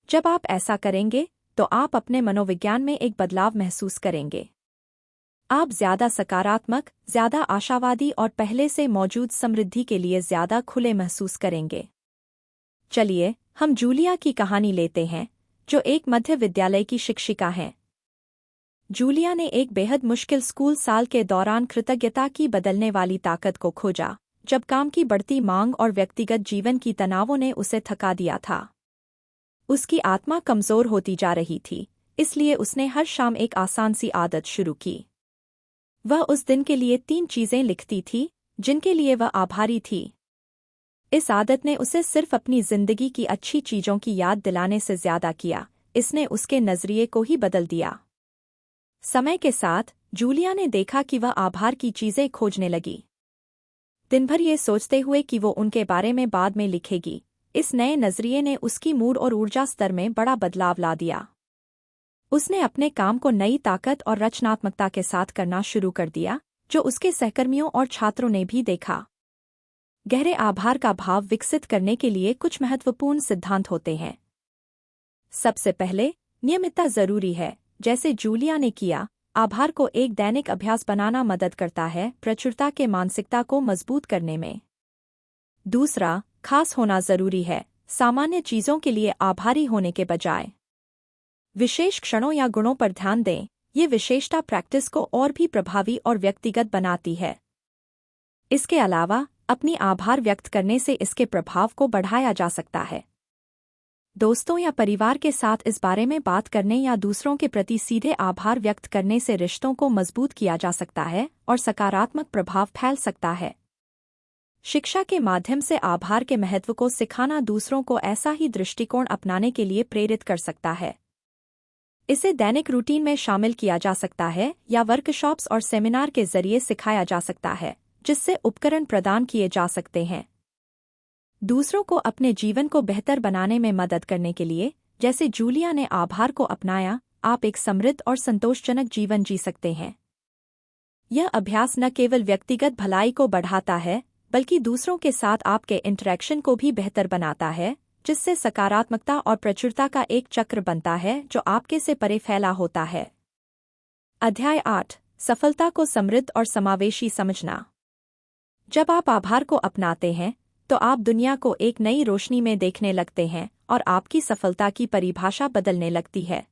जब आप ऐसा करेंगे, तो आप अपने मनोविज्ञान में एक बदलाव महसूस करेंगे। आप ज्यादा सकारात्मक, ज्यादा आशावादी और पहले से मौजूद समृद्धि के लिए ज्यादा खुले महसूस करेंगे। चलिए, हम जूलिया की कहानी लेते हैं, जो एक मध्य विद्यालय की शिक्षिका हैं। जूलिया ने एक बेहद मुश्किल स्कूल साल के दौरान कृतज्ञता की बदलने वाली ताकत को खोजा, जब काम की बढ़ती मांग और व्यक्तिगत जीवन की तनावों ने उसे थका दिया था। उसकी आत्मा कमजोर होती जा रही थी, इसलिए उसने हर शाम एक आसान सी आदत शुरू की। वह उस दिन के लिए 3 चीजें लिखती थी जिनके लिए वह आभारी थी। इस आदत ने उसे सिर्फ अपनी जिंदगी की अच्छी चीजों की याद दिलाने से ज्यादा किया, इसने उसके नजरिए को ही बदल दिया। समय के साथ जूलिया ने देखा कि वह आभार की चीजें खोजने लगी, दिन भर ये सोचते हुए कि वो उनके बारे में बाद में लिखेगी। इस नए नजरिए ने उसकी मूड और ऊर्जा स्तर में बड़ा बदलाव ला दिया। उसने अपने काम को नई ताकत और रचनात्मकता के साथ करना शुरू कर दिया, जो उसके सहकर्मियों और छात्रों ने भी देखा। गहरे आभार का भाव विकसित करने के लिए कुछ महत्वपूर्ण सिद्धांत होते हैं। सबसे पहले, नियमितता जरूरी है। जैसे जूलिया ने किया, आभार को एक दैनिक अभ्यास बनाना मदद करता है प्रचुरता के मानसिकता को मजबूत करने में। दूसरा, खास होना जरूरी है। सामान्य चीजों के लिए आभारी होने के बजाय विशेष क्षणों या गुणों पर ध्यान दें। ये विशेषता प्रैक्टिस को और भी प्रभावी और व्यक्तिगत बनाती है। इसके अलावा अपनी आभार व्यक्त करने से इसके प्रभाव को बढ़ाया जा सकता है। दोस्तों या परिवार के साथ इस बारे में बात करने या दूसरों के प्रति सीधे आभार व्यक्त करने से रिश्तों को मजबूत किया जा सकता है और सकारात्मक प्रभाव फैल सकता है। शिक्षा के माध्यम से आभार के महत्व को सिखाना दूसरों को ऐसा ही दृष्टिकोण अपनाने के लिए प्रेरित कर सकता है। इसे दैनिक रूटीन में शामिल किया जा सकता है या वर्कशॉप्स और सेमिनार के जरिए सिखाया जा सकता है, जिससे उपकरण प्रदान किए जा सकते हैं। दूसरों को अपने जीवन को बेहतर बनाने में मदद करने के लिए, जैसे जूलिया ने आभार को अपनाया, आप एक समृद्ध और संतोषजनक जीवन जी सकते हैं। यह अभ्यास न केवल व्यक्तिगत भलाई को बढ़ाता है, बल्कि दूसरों के साथ आपके इंटरैक्शन को भी बेहतर बनाता है, जिससे सकारात्मकता और प्रचुरता का एक चक्र बनता है जो आपके से परे फैला होता है। अध्याय 8, सफलता को समृद्ध और समावेशी समझना। जब आप आभार को अपनाते हैं, तो आप दुनिया को एक नई रोशनी में देखने लगते हैं और आपकी सफलता की परिभाषा बदलने लगती है।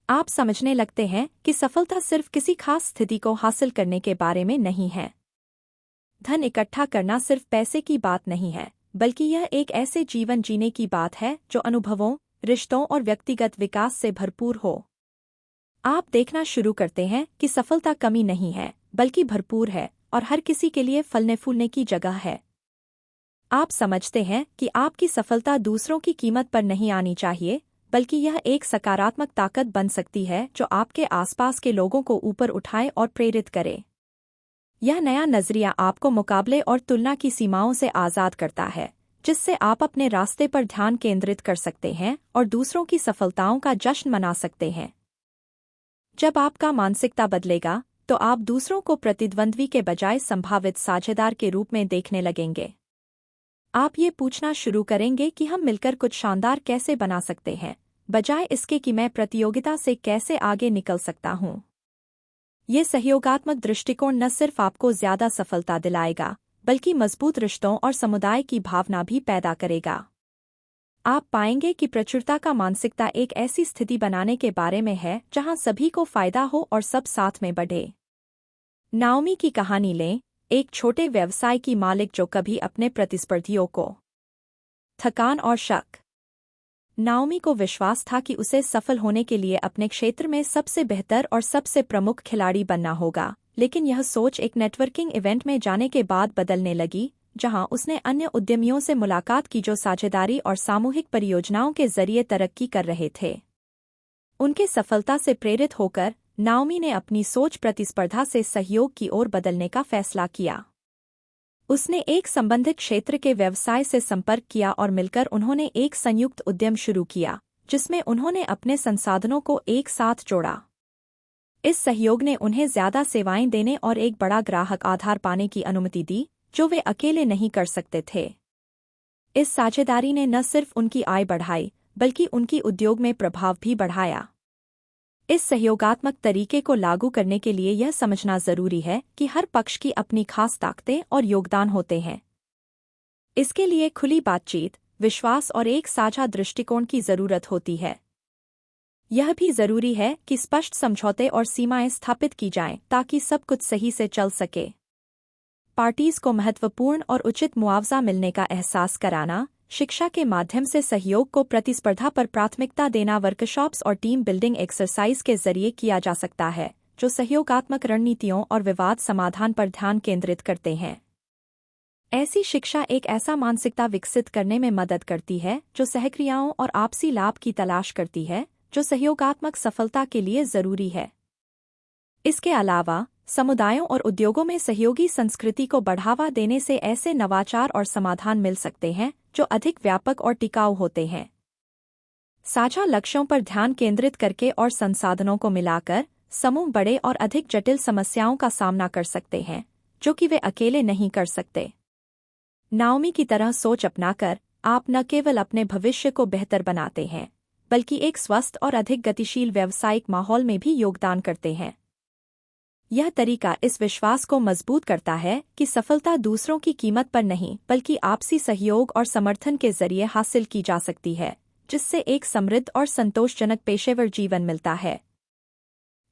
आप समझने लगते हैं कि सफलता सिर्फ किसी खास स्थिति को हासिल करने के बारे में नहीं है। धन इकट्ठा करना सिर्फ पैसे की बात नहीं है, बल्कि यह एक ऐसे जीवन जीने की बात है जो अनुभवों, रिश्तों और व्यक्तिगत विकास से भरपूर हो। आप देखना शुरू करते हैं कि सफलता कमी नहीं है, बल्कि भरपूर है और हर किसी के लिए फलने फूलने की जगह है। आप समझते हैं कि आपकी सफलता दूसरों की कीमत पर नहीं आनी चाहिए, बल्कि यह एक सकारात्मक ताकत बन सकती है जो आपके आसपास के लोगों को ऊपर उठाए और प्रेरित करे। यह नया नजरिया आपको मुकाबले और तुलना की सीमाओं से आज़ाद करता है, जिससे आप अपने रास्ते पर ध्यान केंद्रित कर सकते हैं और दूसरों की सफलताओं का जश्न मना सकते हैं। जब आपका मानसिकता बदलेगा, तो आप दूसरों को प्रतिद्वंद्वी के बजाय संभावित साझेदार के रूप में देखने लगेंगे। आप ये पूछना शुरू करेंगे कि हम मिलकर कुछ शानदार कैसे बना सकते हैं, बजाय इसके कि मैं प्रतियोगिता से कैसे आगे निकल सकता हूँ। ये सहयोगात्मक दृष्टिकोण न सिर्फ आपको ज्यादा सफलता दिलाएगा, बल्कि मजबूत रिश्तों और समुदाय की भावना भी पैदा करेगा। आप पाएंगे कि प्रचुरता का मानसिकता एक ऐसी स्थिति बनाने के बारे में है जहां सभी को फायदा हो और सब साथ में बढ़े। नाओमी की कहानी लें, एक छोटे व्यवसाय की मालिक जो कभी अपने प्रतिस्पर्धियों को थकान और शक। नाओमी को विश्वास था कि उसे सफल होने के लिए अपने क्षेत्र में सबसे बेहतर और सबसे प्रमुख खिलाड़ी बनना होगा, लेकिन यह सोच एक नेटवर्किंग इवेंट में जाने के बाद बदलने लगी, जहां उसने अन्य उद्यमियों से मुलाकात की जो साझेदारी और सामूहिक परियोजनाओं के जरिए तरक्की कर रहे थे। उनके सफलता से प्रेरित होकर नाओमी ने अपनी सोच प्रतिस्पर्धा से सहयोग की ओर बदलने का फैसला किया। उसने एक संबंधित क्षेत्र के व्यवसाय से संपर्क किया और मिलकर उन्होंने एक संयुक्त उद्यम शुरू किया, जिसमें उन्होंने अपने संसाधनों को एक साथ जोड़ा। इस सहयोग ने उन्हें ज्यादा सेवाएं देने और एक बड़ा ग्राहक आधार पाने की अनुमति दी, जो वे अकेले नहीं कर सकते थे। इस साझेदारी ने न सिर्फ उनकी आय बढ़ाई, बल्कि उनकी उद्योग में प्रभाव भी बढ़ाया। इस सहयोगात्मक तरीके को लागू करने के लिए यह समझना जरूरी है कि हर पक्ष की अपनी खास ताकतें और योगदान होते हैं। इसके लिए खुली बातचीत, विश्वास और एक साझा दृष्टिकोण की जरूरत होती है। यह भी जरूरी है कि स्पष्ट समझौते और सीमाएं स्थापित की जाएं ताकि सब कुछ सही से चल सके। पार्टीज को महत्वपूर्ण और उचित मुआवजा मिलने का एहसास कराना, शिक्षा के माध्यम से सहयोग को प्रतिस्पर्धा पर प्राथमिकता देना वर्कशॉप्स और टीम बिल्डिंग एक्सरसाइज के जरिए किया जा सकता है, जो सहयोगात्मक रणनीतियों और विवाद समाधान पर ध्यान केंद्रित करते हैं। ऐसी शिक्षा एक ऐसा मानसिकता विकसित करने में मदद करती है जो सहक्रियाओं और आपसी लाभ की तलाश करती है, जो सहयोगात्मक सफलता के लिए जरूरी है। इसके अलावा समुदायों और उद्योगों में सहयोगी संस्कृति को बढ़ावा देने से ऐसे नवाचार और समाधान मिल सकते हैं जो अधिक व्यापक और टिकाऊ होते हैं। साझा लक्ष्यों पर ध्यान केंद्रित करके और संसाधनों को मिलाकर समूह बड़े और अधिक जटिल समस्याओं का सामना कर सकते हैं, जो कि वे अकेले नहीं कर सकते। नाओमी की तरह सोच अपनाकर आप न केवल अपने भविष्य को बेहतर बनाते हैं, बल्कि एक स्वस्थ और अधिक गतिशील व्यावसायिक माहौल में भी योगदान करते हैं। यह तरीका इस विश्वास को मजबूत करता है कि सफलता दूसरों की कीमत पर नहीं बल्कि आपसी सहयोग और समर्थन के जरिए हासिल की जा सकती है, जिससे एक समृद्ध और संतोषजनक पेशेवर जीवन मिलता है।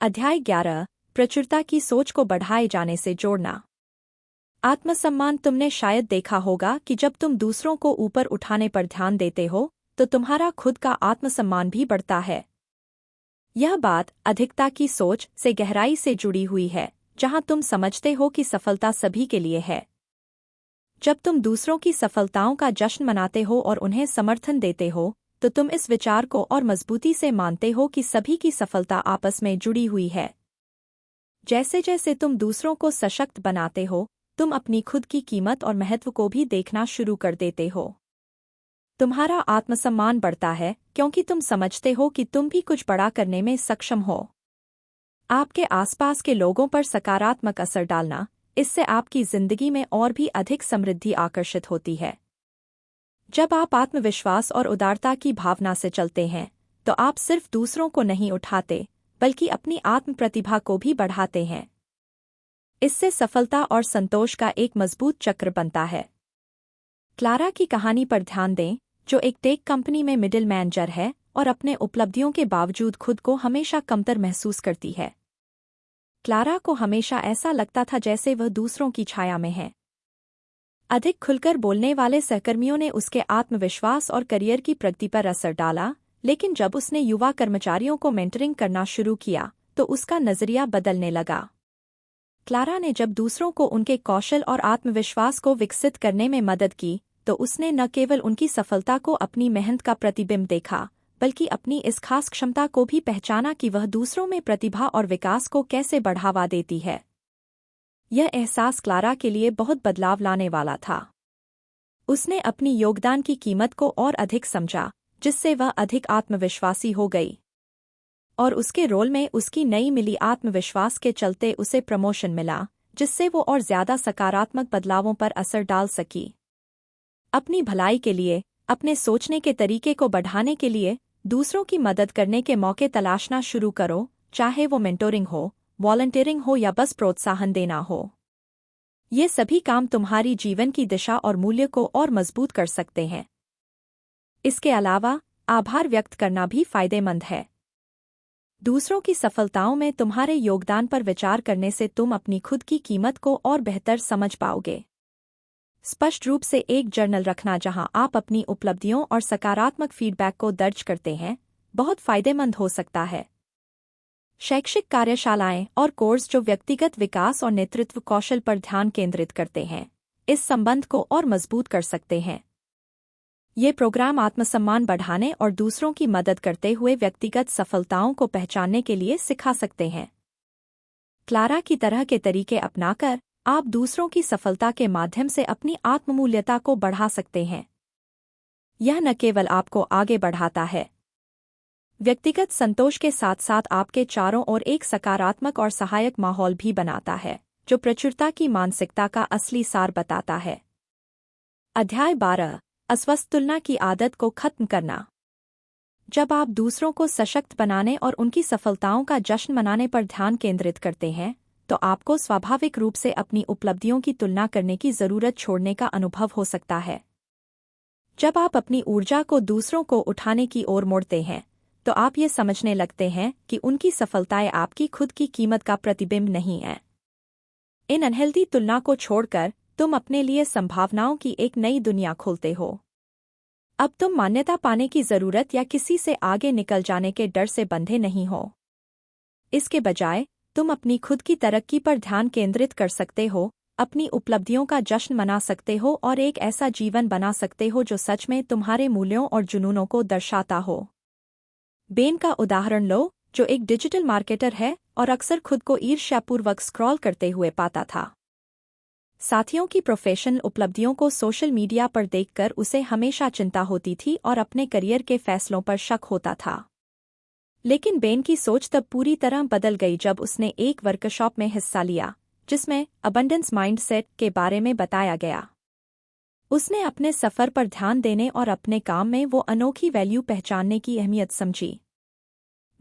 अध्याय 11 प्रचुरता की सोच को बढ़ाए जाने से जोड़ना। आत्मसम्मान। तुमने शायद देखा होगा कि जब तुम दूसरों को ऊपर उठाने पर ध्यान देते हो तो तुम्हारा खुद का आत्मसम्मान भी बढ़ता है। यह बात अधिकता की सोच से गहराई से जुड़ी हुई है, जहां तुम समझते हो कि सफलता सभी के लिए है। जब तुम दूसरों की सफलताओं का जश्न मनाते हो और उन्हें समर्थन देते हो, तो तुम इस विचार को और मजबूती से मानते हो कि सभी की सफलता आपस में जुड़ी हुई है। जैसे जैसे तुम दूसरों को सशक्त बनाते हो, तुम अपनी खुद की कीमत और महत्व को भी देखना शुरू कर देते हो। तुम्हारा आत्मसम्मान बढ़ता है क्योंकि तुम समझते हो कि तुम भी कुछ बड़ा करने में सक्षम हो। आपके आसपास के लोगों पर सकारात्मक असर डालना, इससे आपकी जिंदगी में और भी अधिक समृद्धि आकर्षित होती है। जब आप आत्मविश्वास और उदारता की भावना से चलते हैं, तो आप सिर्फ दूसरों को नहीं उठाते, बल्कि अपनी आत्म प्रतिभा को भी बढ़ाते हैं। इससे सफलता और संतोष का एक मजबूत चक्र बनता है। क्लारा की कहानी पर ध्यान दें, जो एक टेक कंपनी में मिडिल मैनेजर है और अपने उपलब्धियों के बावजूद खुद को हमेशा कमतर महसूस करती है। क्लारा को हमेशा ऐसा लगता था जैसे वह दूसरों की छाया में है। अधिक खुलकर बोलने वाले सहकर्मियों ने उसके आत्मविश्वास और करियर की प्रगति पर असर डाला, लेकिन जब उसने युवा कर्मचारियों को मेंटरिंग करना शुरू किया, तो उसका नजरिया बदलने लगा। क्लारा ने जब दूसरों को उनके कौशल और आत्मविश्वास को विकसित करने में मदद की, तो उसने न केवल उनकी सफलता को अपनी मेहनत का प्रतिबिंब देखा, बल्कि अपनी इस खास क्षमता को भी पहचाना कि वह दूसरों में प्रतिभा और विकास को कैसे बढ़ावा देती है। यह एहसास क्लारा के लिए बहुत बदलाव लाने वाला था। उसने अपनी योगदान की कीमत को और अधिक समझा, जिससे वह अधिक आत्मविश्वासी हो गई। और उसके रोल में उसकी नई मिली आत्मविश्वास के चलते उसे प्रमोशन मिला, जिससे वो और ज्यादा सकारात्मक बदलावों पर असर डाल सकी। अपनी भलाई के लिए, अपने सोचने के तरीके को बढ़ाने के लिए दूसरों की मदद करने के मौके तलाशना शुरू करो, चाहे वो मेंटोरिंग हो, वॉलंटियरिंग हो या बस प्रोत्साहन देना हो। ये सभी काम तुम्हारी जीवन की दिशा और मूल्य को और मजबूत कर सकते हैं। इसके अलावा आभार व्यक्त करना भी फायदेमंद है। दूसरों की सफलताओं में तुम्हारे योगदान पर विचार करने से तुम अपनी खुद की कीमत को और बेहतर समझ पाओगे। स्पष्ट रूप से एक जर्नल रखना जहां आप अपनी उपलब्धियों और सकारात्मक फीडबैक को दर्ज करते हैं, बहुत फायदेमंद हो सकता है। शैक्षिक कार्यशालाएं और कोर्स जो व्यक्तिगत विकास और नेतृत्व कौशल पर ध्यान केंद्रित करते हैं, इस संबंध को और मजबूत कर सकते हैं। ये प्रोग्राम आत्मसम्मान बढ़ाने और दूसरों की मदद करते हुए व्यक्तिगत सफलताओं को पहचानने के लिए सिखा सकते हैं। क्लारा की तरह के तरीके अपनाकर आप दूसरों की सफलता के माध्यम से अपनी आत्ममूल्यता को बढ़ा सकते हैं। यह न केवल आपको आगे बढ़ाता है, व्यक्तिगत संतोष के साथ साथ आपके चारों ओर एक सकारात्मक और सहायक माहौल भी बनाता है, जो प्रचुरता की मानसिकता का असली सार बताता है। अध्याय 12 अस्वस्थ तुलना की आदत को खत्म करना। जब आप दूसरों को सशक्त बनाने और उनकी सफलताओं का जश्न मनाने पर ध्यान केंद्रित करते हैं, तो आपको स्वाभाविक रूप से अपनी उपलब्धियों की तुलना करने की जरूरत छोड़ने का अनुभव हो सकता है। जब आप अपनी ऊर्जा को दूसरों को उठाने की ओर मोड़ते हैं, तो आप ये समझने लगते हैं कि उनकी सफलताएं आपकी खुद की कीमत का प्रतिबिंब नहीं है। इन अनहेल्दी तुलना को छोड़कर तुम अपने लिए संभावनाओं की एक नई दुनिया खोलते हो। अब तुम मान्यता पाने की जरूरत या किसी से आगे निकल जाने के डर से बंधे नहीं हो। इसके बजाय तुम अपनी खुद की तरक्की पर ध्यान केंद्रित कर सकते हो, अपनी उपलब्धियों का जश्न मना सकते हो और एक ऐसा जीवन बना सकते हो जो सच में तुम्हारे मूल्यों और जुनूनों को दर्शाता हो। बेन का उदाहरण लो, जो एक डिजिटल मार्केटर है और अक्सर खुद को ईर्ष्यापूर्वक स्क्रॉल करते हुए पाता था। साथियों की प्रोफेशनल उपलब्धियों को सोशल मीडिया पर देखकर उसे हमेशा चिंता होती थी और अपने करियर के फैसलों पर शक होता था। लेकिन बेन की सोच तब पूरी तरह बदल गई जब उसने एक वर्कशॉप में हिस्सा लिया जिसमें अबंडेंस माइंडसेट के बारे में बताया गया। उसने अपने सफर पर ध्यान देने और अपने काम में वो अनोखी वैल्यू पहचानने की अहमियत समझी।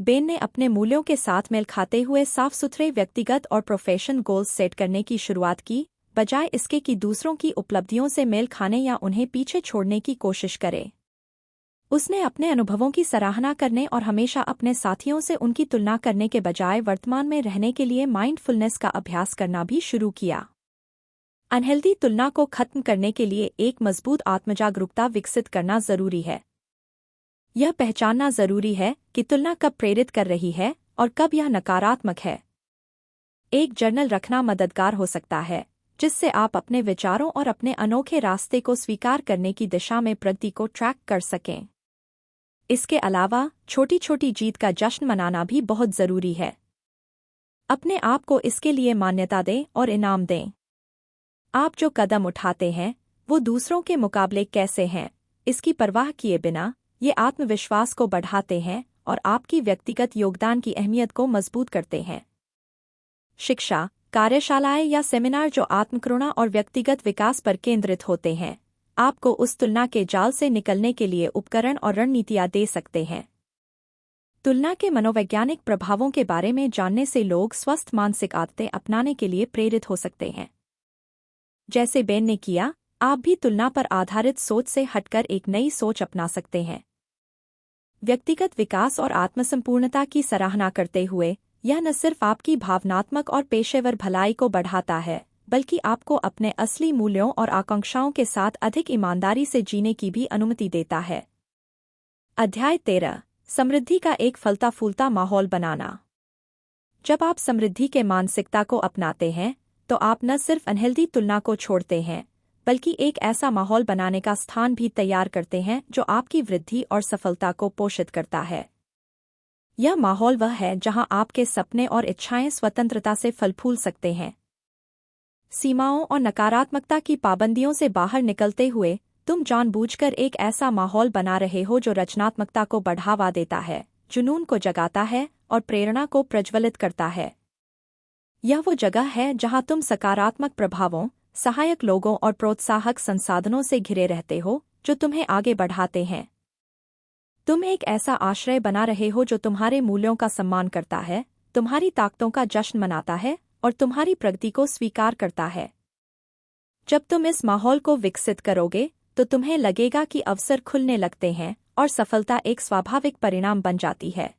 बेन ने अपने मूल्यों के साथ मेल खाते हुए साफ सुथरे व्यक्तिगत और प्रोफेशनल गोल्स सेट करने की शुरुआत की, बजाय इसके कि दूसरों की उपलब्धियों से मेल खाने या उन्हें पीछे छोड़ने की कोशिश करे। उसने अपने अनुभवों की सराहना करने और हमेशा अपने साथियों से उनकी तुलना करने के बजाय वर्तमान में रहने के लिए माइंडफुलनेस का अभ्यास करना भी शुरू किया। अनहेल्दी तुलना को खत्म करने के लिए एक मजबूत आत्मजागरूकता विकसित करना जरूरी है। यह पहचानना जरूरी है कि तुलना कब प्रेरित कर रही है और कब यह नकारात्मक है। एक जर्नल रखना मददगार हो सकता है, जिससे आप अपने विचारों और अपने अनोखे रास्ते को स्वीकार करने की दिशा में प्रगति को ट्रैक कर सकें। इसके अलावा छोटी छोटी जीत का जश्न मनाना भी बहुत जरूरी है। अपने आप को इसके लिए मान्यता दें और इनाम दें। आप जो कदम उठाते हैं वो दूसरों के मुकाबले कैसे हैं, इसकी परवाह किए बिना ये आत्मविश्वास को बढ़ाते हैं और आपकी व्यक्तिगत योगदान की अहमियत को मजबूत करते हैं। शिक्षा, कार्यशालाएं या सेमिनार जो आत्मकरुणा और व्यक्तिगत विकास पर केंद्रित होते हैं, आपको उस तुलना के जाल से निकलने के लिए उपकरण और रणनीतियां दे सकते हैं। तुलना के मनोवैज्ञानिक प्रभावों के बारे में जानने से लोग स्वस्थ मानसिक आदतें अपनाने के लिए प्रेरित हो सकते हैं। जैसे बेन ने किया, आप भी तुलना पर आधारित सोच से हटकर एक नई सोच अपना सकते हैं। व्यक्तिगत विकास और आत्मसंपूर्णता की सराहना करते हुए यह न सिर्फ आपकी भावनात्मक और पेशेवर भलाई को बढ़ाता है, बल्कि आपको अपने असली मूल्यों और आकांक्षाओं के साथ अधिक ईमानदारी से जीने की भी अनुमति देता है। अध्याय 13, समृद्धि का एक फलता फूलता माहौल बनाना। जब आप समृद्धि के मानसिकता को अपनाते हैं, तो आप न सिर्फ अनहेल्दी तुलना को छोड़ते हैं, बल्कि एक ऐसा माहौल बनाने का स्थान भी तैयार करते हैं जो आपकी वृद्धि और सफलता को पोषित करता है। यह माहौल वह है जहां आपके सपने और इच्छाएं स्वतंत्रता से फल फूल सकते हैं। सीमाओं और नकारात्मकता की पाबंदियों से बाहर निकलते हुए तुम जानबूझकर एक ऐसा माहौल बना रहे हो जो रचनात्मकता को बढ़ावा देता है, जुनून को जगाता है और प्रेरणा को प्रज्वलित करता है। यह वो जगह है जहां तुम सकारात्मक प्रभावों, सहायक लोगों और प्रोत्साहक संसाधनों से घिरे रहते हो जो तुम्हें आगे बढ़ाते हैं। तुम एक ऐसा आश्रय बना रहे हो जो तुम्हारे मूल्यों का सम्मान करता है, तुम्हारी ताकतों का जश्न मनाता है और तुम्हारी प्रगति को स्वीकार करता है। जब तुम इस माहौल को विकसित करोगे तो तुम्हें लगेगा कि अवसर खुलने लगते हैं और सफलता एक स्वाभाविक परिणाम बन जाती है।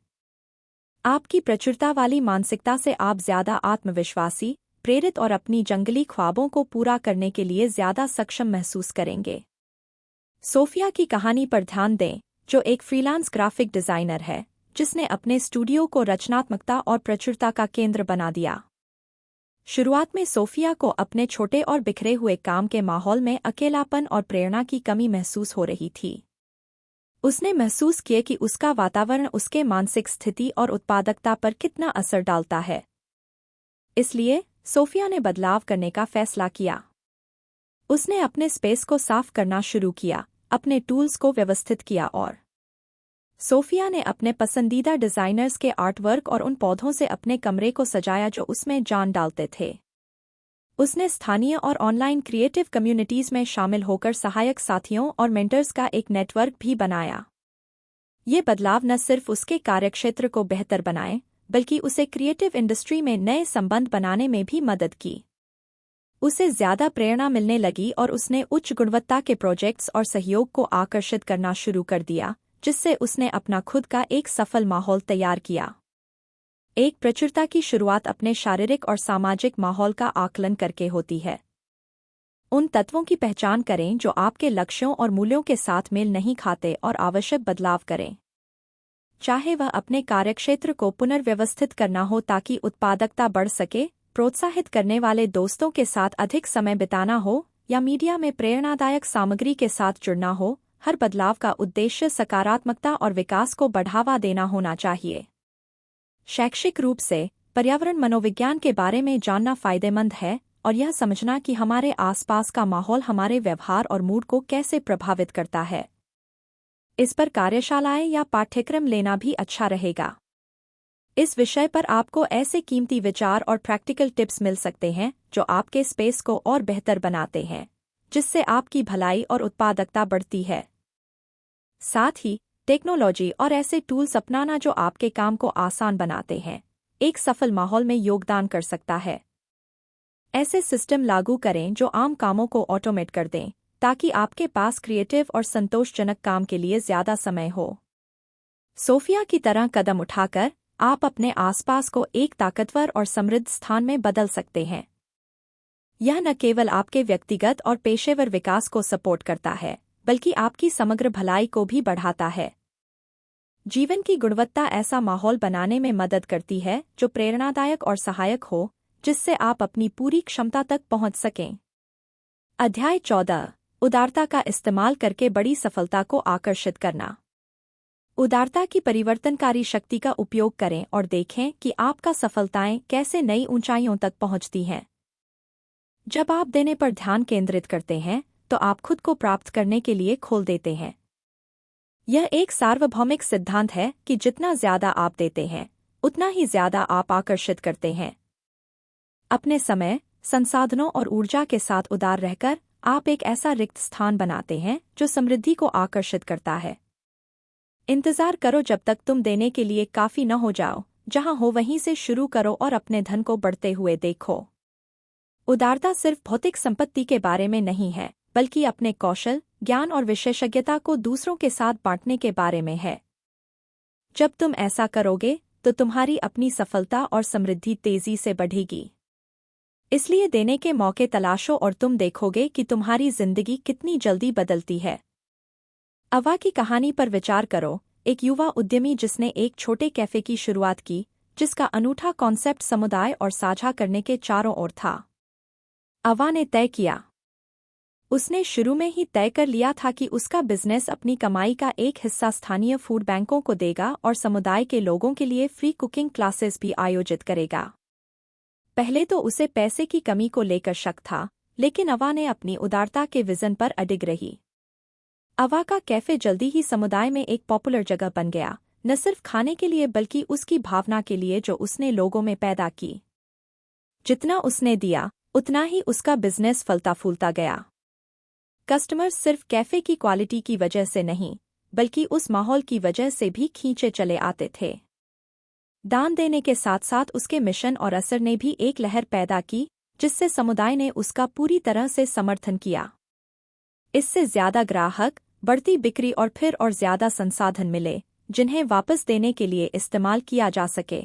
आपकी प्रचुरता वाली मानसिकता से आप ज्यादा आत्मविश्वासी, प्रेरित और अपनी जंगली ख्वाबों को पूरा करने के लिए ज्यादा सक्षम महसूस करेंगे। सोफिया की कहानी पर ध्यान दें, जो एक फ्रीलांस ग्राफिक डिजाइनर है जिसने अपने स्टूडियो को रचनात्मकता और प्रचुरता का केंद्र बना दिया। शुरुआत में सोफिया को अपने छोटे और बिखरे हुए काम के माहौल में अकेलापन और प्रेरणा की कमी महसूस हो रही थी। उसने महसूस किया कि उसका वातावरण उसके मानसिक स्थिति और उत्पादकता पर कितना असर डालता है। इसलिए सोफिया ने बदलाव करने का फैसला किया। उसने अपने स्पेस को साफ करना शुरू किया, अपने टूल्स को व्यवस्थित किया और सोफिया ने अपने पसंदीदा डिजाइनर्स के आर्टवर्क और उन पौधों से अपने कमरे को सजाया जो उसमें जान डालते थे। उसने स्थानीय और ऑनलाइन क्रिएटिव कम्युनिटीज में शामिल होकर सहायक साथियों और मेंटर्स का एक नेटवर्क भी बनाया। ये बदलाव न सिर्फ उसके कार्यक्षेत्र को बेहतर बनाए, बल्कि उसे क्रिएटिव इंडस्ट्री में नए संबंध बनाने में भी मदद की। उसे ज्यादा प्रेरणा मिलने लगी और उसने उच्च गुणवत्ता के प्रोजेक्ट्स और सहयोग को आकर्षित करना शुरू कर दिया, जिससे उसने अपना खुद का एक सफल माहौल तैयार किया। एक प्रचुरता की शुरुआत अपने शारीरिक और सामाजिक माहौल का आकलन करके होती है। उन तत्वों की पहचान करें जो आपके लक्ष्यों और मूल्यों के साथ मेल नहीं खाते और आवश्यक बदलाव करें। चाहे वह अपने कार्यक्षेत्र को पुनर्व्यवस्थित करना हो ताकि उत्पादकता बढ़ सके, प्रोत्साहित करने वाले दोस्तों के साथ अधिक समय बिताना हो, या मीडिया में प्रेरणादायक सामग्री के साथ जुड़ना हो, हर बदलाव का उद्देश्य सकारात्मकता और विकास को बढ़ावा देना होना चाहिए। शैक्षिक रूप से पर्यावरण मनोविज्ञान के बारे में जानना फायदेमंद है और यह समझना कि हमारे आसपास का माहौल हमारे व्यवहार और मूड को कैसे प्रभावित करता है। इस पर कार्यशालाएं या पाठ्यक्रम लेना भी अच्छा रहेगा। इस विषय पर आपको ऐसे कीमती विचार और प्रैक्टिकल टिप्स मिल सकते हैं जो आपके स्पेस को और बेहतर बनाते हैं, जिससे आपकी भलाई और उत्पादकता बढ़ती है। साथ ही टेक्नोलॉजी और ऐसे टूल्स अपनाना जो आपके काम को आसान बनाते हैं, एक सफल माहौल में योगदान कर सकता है। ऐसे सिस्टम लागू करें जो आम कामों को ऑटोमेट कर दें, ताकि आपके पास क्रिएटिव और संतोषजनक काम के लिए ज्यादा समय हो। सोफिया की तरह कदम उठाकर आप अपने आसपास को एक ताकतवर और समृद्ध स्थान में बदल सकते हैं। यह न केवल आपके व्यक्तिगत और पेशेवर विकास को सपोर्ट करता है, बल्कि आपकी समग्र भलाई को भी बढ़ाता है। जीवन की गुणवत्ता ऐसा माहौल बनाने में मदद करती है जो प्रेरणादायक और सहायक हो, जिससे आप अपनी पूरी क्षमता तक पहुंच सकें। अध्याय 14, उदारता का इस्तेमाल करके बड़ी सफलता को आकर्षित करना। उदारता की परिवर्तनकारी शक्ति का उपयोग करें और देखें कि आपका सफलताएं कैसे नई ऊंचाइयों तक पहुंचती हैं। जब आप देने पर ध्यान केंद्रित करते हैं, तो आप खुद को प्राप्त करने के लिए खोल देते हैं। यह एक सार्वभौमिक सिद्धांत है कि जितना ज्यादा आप देते हैं, उतना ही ज्यादा आप आकर्षित करते हैं। अपने समय, संसाधनों और ऊर्जा के साथ उदार रहकर आप एक ऐसा रिक्त स्थान बनाते हैं जो समृद्धि को आकर्षित करता है। इंतजार करो जब तक तुम देने के लिए काफी न हो जाओ, जहां हो वहीं से शुरू करो और अपने धन को बढ़ते हुए देखो। उदारता सिर्फ भौतिक संपत्ति के बारे में नहीं है, बल्कि अपने कौशल, ज्ञान और विशेषज्ञता को दूसरों के साथ बांटने के बारे में है। जब तुम ऐसा करोगे, तो तुम्हारी अपनी सफलता और समृद्धि तेजी से बढ़ेगी। इसलिए देने के मौके तलाशो और तुम देखोगे कि तुम्हारी जिंदगी कितनी जल्दी बदलती है। अवा की कहानी पर विचार करो, एक युवा उद्यमी जिसने एक छोटे कैफे की शुरुआत की, जिसका अनूठा कॉन्सेप्ट समुदाय और साझा करने के चारों ओर था। अवा ने तय किया। उसने शुरू में ही तय कर लिया था कि उसका बिजनेस अपनी कमाई का एक हिस्सा स्थानीय फूड बैंकों को देगा और समुदाय के लोगों के लिए फ्री कुकिंग क्लासेस भी आयोजित करेगा। पहले तो उसे पैसे की कमी को लेकर शक था, लेकिन अवा ने अपनी उदारता के विजन पर अडिग रही। अवा का कैफे जल्दी ही समुदाय में एक पॉपुलर जगह बन गया, न सिर्फ खाने के लिए बल्कि उसकी भावना के लिए जो उसने लोगों में पैदा की। जितना उसने दिया, उतना ही उसका बिजनेस फलता फूलता गया। कस्टमर्स सिर्फ कैफे की क्वालिटी की वजह से नहीं, बल्कि उस माहौल की वजह से भी खींचे चले आते थे। दान देने के साथ साथ उसके मिशन और असर ने भी एक लहर पैदा की, जिससे समुदाय ने उसका पूरी तरह से समर्थन किया। इससे ज्यादा ग्राहक, बढ़ती बिक्री और फिर और ज्यादा संसाधन मिले, जिन्हें वापस देने के लिए इस्तेमाल किया जा सके।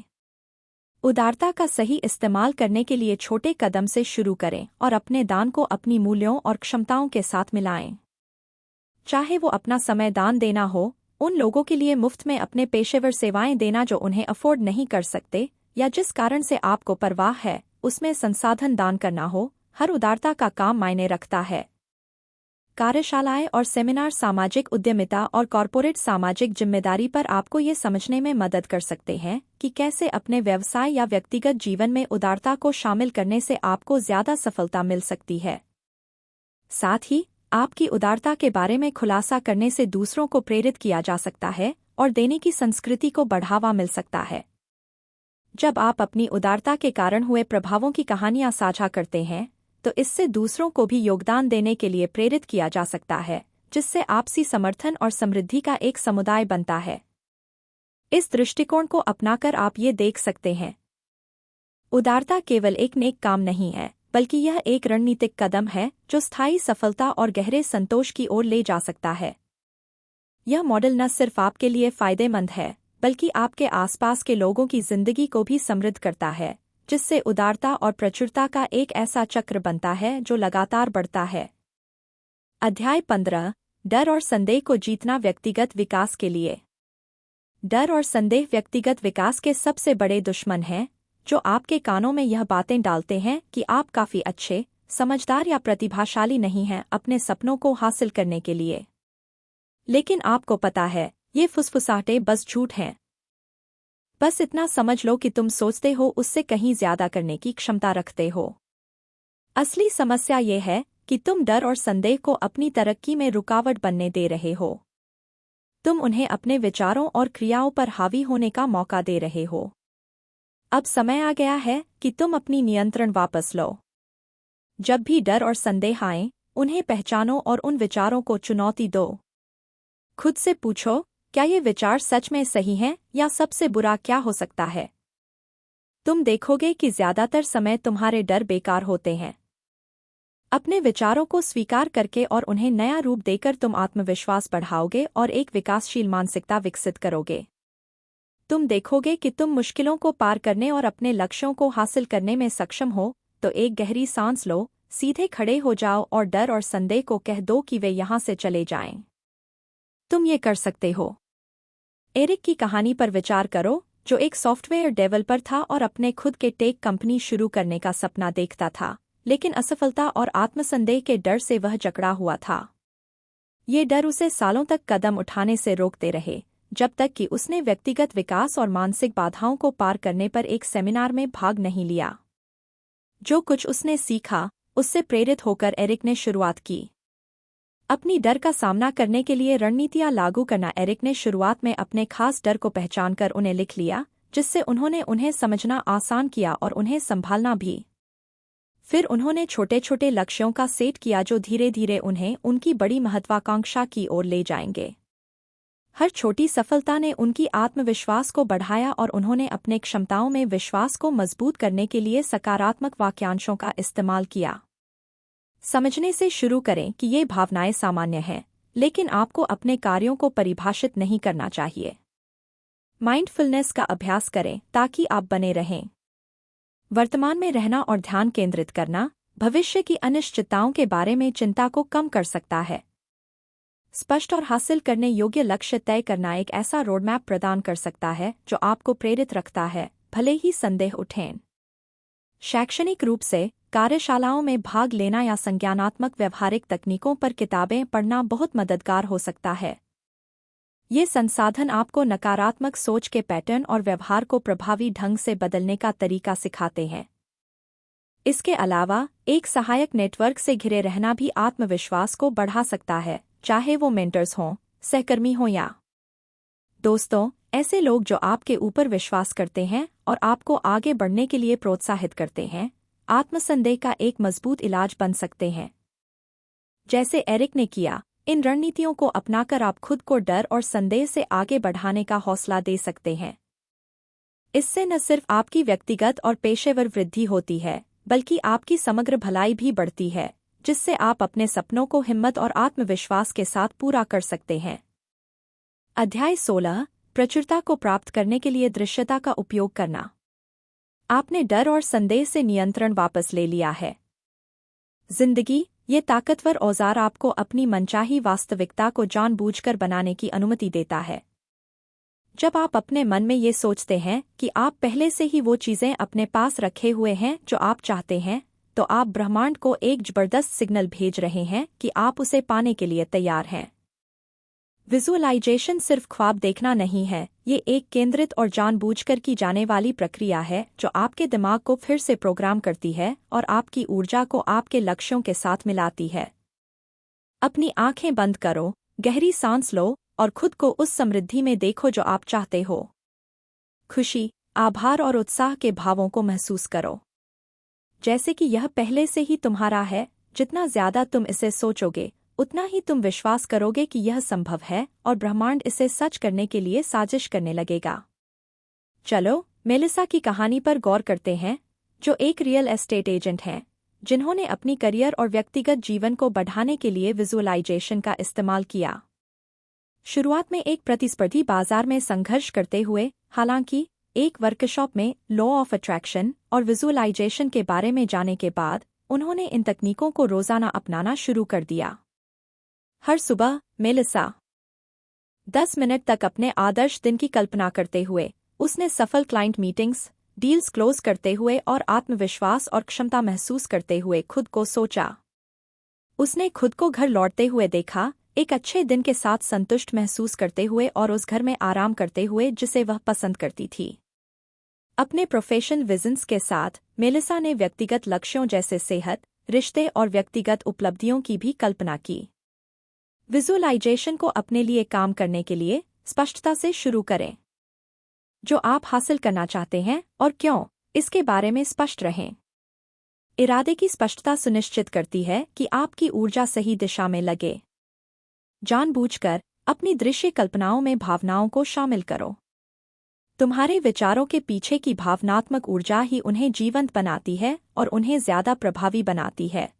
उदारता का सही इस्तेमाल करने के लिए छोटे कदम से शुरू करें और अपने दान को अपनी मूल्यों और क्षमताओं के साथ मिलाएं। चाहे वो अपना समय दान देना हो, उन लोगों के लिए मुफ्त में अपने पेशेवर सेवाएं देना जो उन्हें अफोर्ड नहीं कर सकते, या जिस कारण से आपको परवाह है, उसमें संसाधन दान करना हो, हर उदारता का काम मायने रखता है। कार्यशालाएं और सेमिनार सामाजिक उद्यमिता और कॉरपोरेट सामाजिक जिम्मेदारी पर आपको ये समझने में मदद कर सकते हैं कि कैसे अपने व्यवसाय या व्यक्तिगत जीवन में उदारता को शामिल करने से आपको ज्यादा सफलता मिल सकती है। साथ ही आपकी उदारता के बारे में खुलासा करने से दूसरों को प्रेरित किया जा सकता है और देने की संस्कृति को बढ़ावा मिल सकता है। जब आप अपनी उदारता के कारण हुए प्रभावों की कहानियां साझा करते हैं, तो इससे दूसरों को भी योगदान देने के लिए प्रेरित किया जा सकता है, जिससे आपसी समर्थन और समृद्धि का एक समुदाय बनता है। इस दृष्टिकोण को अपनाकर आप ये देख सकते हैं, उदारता केवल एक नेक काम नहीं है, बल्कि यह एक रणनीतिक कदम है जो स्थायी सफलता और गहरे संतोष की ओर ले जा सकता है। यह मॉडल न सिर्फ आपके लिए फायदेमंद है, बल्कि आपके आसपास के लोगों की जिंदगी को भी समृद्ध करता है, जिससे उदारता और प्रचुरता का एक ऐसा चक्र बनता है जो लगातार बढ़ता है। अध्याय 15 डर और संदेह को जीतना व्यक्तिगत विकास के लिए। डर और संदेह व्यक्तिगत विकास के सबसे बड़े दुश्मन हैं, जो आपके कानों में यह बातें डालते हैं कि आप काफी अच्छे, समझदार या प्रतिभाशाली नहीं हैं अपने सपनों को हासिल करने के लिए। लेकिन आपको पता है, ये फुसफुसाहटें बस झूठ हैं। बस इतना समझ लो कि तुम सोचते हो उससे कहीं ज्यादा करने की क्षमता रखते हो। असली समस्या ये है कि तुम डर और संदेह को अपनी तरक्की में रुकावट बनने दे रहे हो। तुम उन्हें अपने विचारों और क्रियाओं पर हावी होने का मौका दे रहे हो। अब समय आ गया है कि तुम अपनी नियंत्रण वापस लो। जब भी डर और संदेह आएं, उन्हें पहचानो और उन विचारों को चुनौती दो। खुद से पूछो, क्या ये विचार सच में सही हैं या सबसे बुरा क्या हो सकता है? तुम देखोगे कि ज्यादातर समय तुम्हारे डर बेकार होते हैं। अपने विचारों को स्वीकार करके और उन्हें नया रूप देकर तुम आत्मविश्वास बढ़ाओगे और एक विकासशील मानसिकता विकसित करोगे। तुम देखोगे कि तुम मुश्किलों को पार करने और अपने लक्ष्यों को हासिल करने में सक्षम हो। तो एक गहरी सांस लो, सीधे खड़े हो जाओ और डर और संदेह को कह दो कि वे यहाँ से चले जाएं। तुम ये कर सकते हो। एरिक की कहानी पर विचार करो, जो एक सॉफ्टवेयर डेवलपर था और अपने खुद के टेक कंपनी शुरू करने का सपना देखता था, लेकिन असफलता और आत्मसंदेह के डर से वह जकड़ा हुआ था। ये डर उसे सालों तक कदम उठाने से रोकते रहे, जब तक कि उसने व्यक्तिगत विकास और मानसिक बाधाओं को पार करने पर एक सेमिनार में भाग नहीं लिया। जो कुछ उसने सीखा, उससे प्रेरित होकर एरिक ने शुरुआत की। अपनी डर का सामना करने के लिए रणनीतियां लागू करना। एरिक ने शुरुआत में अपने खास डर को पहचानकर उन्हें लिख लिया, जिससे उन्होंने उन्हें समझना आसान किया और उन्हें संभालना भी। फिर उन्होंने छोटे छोटे लक्ष्यों का सेट किया जो धीरे धीरे उन्हें उनकी बड़ी महत्वाकांक्षा की ओर ले जाएंगे। हर छोटी सफलता ने उनकी आत्मविश्वास को बढ़ाया और उन्होंने अपने क्षमताओं में विश्वास को मजबूत करने के लिए सकारात्मक वाक्यांशों का इस्तेमाल किया। समझने से शुरू करें कि ये भावनाएं सामान्य हैं, लेकिन आपको अपने कार्यों को परिभाषित नहीं करना चाहिए। माइंडफुलनेस का अभ्यास करें ताकि आप बने रहें। वर्तमान में रहना और ध्यान केंद्रित करना भविष्य की अनिश्चितताओं के बारे में चिंता को कम कर सकता है। स्पष्ट और हासिल करने योग्य लक्ष्य तय करना एक ऐसा रोडमैप प्रदान कर सकता है जो आपको प्रेरित रखता है, भले ही संदेह उठें। शैक्षणिक रूप से कार्यशालाओं में भाग लेना या संज्ञानात्मक व्यवहारिक तकनीकों पर किताबें पढ़ना बहुत मददगार हो सकता है। ये संसाधन आपको नकारात्मक सोच के पैटर्न और व्यवहार को प्रभावी ढंग से बदलने का तरीका सिखाते हैं। इसके अलावा एक सहायक नेटवर्क से घिरे रहना भी आत्मविश्वास को बढ़ा सकता है, चाहे वो मेंटर्स हों, सहकर्मी हों या दोस्तों। ऐसे लोग जो आपके ऊपर विश्वास करते हैं और आपको आगे बढ़ने के लिए प्रोत्साहित करते हैं, आत्मसंदेह का एक मजबूत इलाज बन सकते हैं। जैसे एरिक ने किया, इन रणनीतियों को अपनाकर आप खुद को डर और संदेह से आगे बढ़ाने का हौसला दे सकते हैं। इससे न सिर्फ आपकी व्यक्तिगत और पेशेवर वृद्धि होती है, बल्कि आपकी समग्र भलाई भी बढ़ती है, जिससे आप अपने सपनों को हिम्मत और आत्मविश्वास के साथ पूरा कर सकते हैं। अध्याय 16 प्रचुरता को प्राप्त करने के लिए दृश्यता का उपयोग करना। आपने डर और संदेह से नियंत्रण वापस ले लिया है। जिंदगी, ये ताकतवर औजार आपको अपनी मनचाही वास्तविकता को जानबूझकर बनाने की अनुमति देता है। जब आप अपने मन में ये सोचते हैं कि आप पहले से ही वो चीजें अपने पास रखे हुए हैं जो आप चाहते हैं, तो आप ब्रह्मांड को एक जबरदस्त सिग्नल भेज रहे हैं कि आप उसे पाने के लिए तैयार हैं। विजुअलाइजेशन सिर्फ ख्वाब देखना नहीं है, ये एक केंद्रित और जानबूझकर की जाने वाली प्रक्रिया है जो आपके दिमाग को फिर से प्रोग्राम करती है और आपकी ऊर्जा को आपके लक्ष्यों के साथ मिलाती है। अपनी आंखें बंद करो, गहरी सांस लो और खुद को उस समृद्धि में देखो जो आप चाहते हो। खुशी, आभार और उत्साह के भावों को महसूस करो, जैसे कि यह पहले से ही तुम्हारा है। जितना ज्यादा तुम इसे सोचोगे, उतना ही तुम विश्वास करोगे कि यह संभव है और ब्रह्मांड इसे सच करने के लिए साजिश करने लगेगा। चलो मेलिसा की कहानी पर गौर करते हैं, जो एक रियल एस्टेट एजेंट हैं, जिन्होंने अपनी करियर और व्यक्तिगत जीवन को बढ़ाने के लिए विजुअलाइजेशन का इस्तेमाल किया। शुरुआत में एक प्रतिस्पर्धी बाजार में संघर्ष करते हुए, हालांकि एक वर्कशॉप में लॉ ऑफ अट्रैक्शन और विजुअलाइजेशन के बारे में जाने के बाद उन्होंने इन तकनीकों को रोजाना अपनाना शुरू कर दिया। हर सुबह मेलिसा 10 मिनट तक अपने आदर्श दिन की कल्पना करते हुए उसने सफल क्लाइंट मीटिंग्स, डील्स क्लोज करते हुए और आत्मविश्वास और क्षमता महसूस करते हुए खुद को सोचा। उसने खुद को घर लौटते हुए देखा, एक अच्छे दिन के साथ संतुष्ट महसूस करते हुए और उस घर में आराम करते हुए जिसे वह पसंद करती थी। अपने प्रोफेशनल विजन्स के साथ मेलिसा ने व्यक्तिगत लक्ष्यों जैसे सेहत, रिश्ते और व्यक्तिगत उपलब्धियों की भी कल्पना की। विजुअलाइजेशन को अपने लिए काम करने के लिए स्पष्टता से शुरू करें। जो आप हासिल करना चाहते हैं और क्यों, इसके बारे में स्पष्ट रहें। इरादे की स्पष्टता सुनिश्चित करती है कि आपकी ऊर्जा सही दिशा में लगे। जानबूझकर अपनी दृश्य कल्पनाओं में भावनाओं को शामिल करो। तुम्हारे विचारों के पीछे की भावनात्मक ऊर्जा ही उन्हें जीवंत बनाती है और उन्हें ज्यादा प्रभावी बनाती है।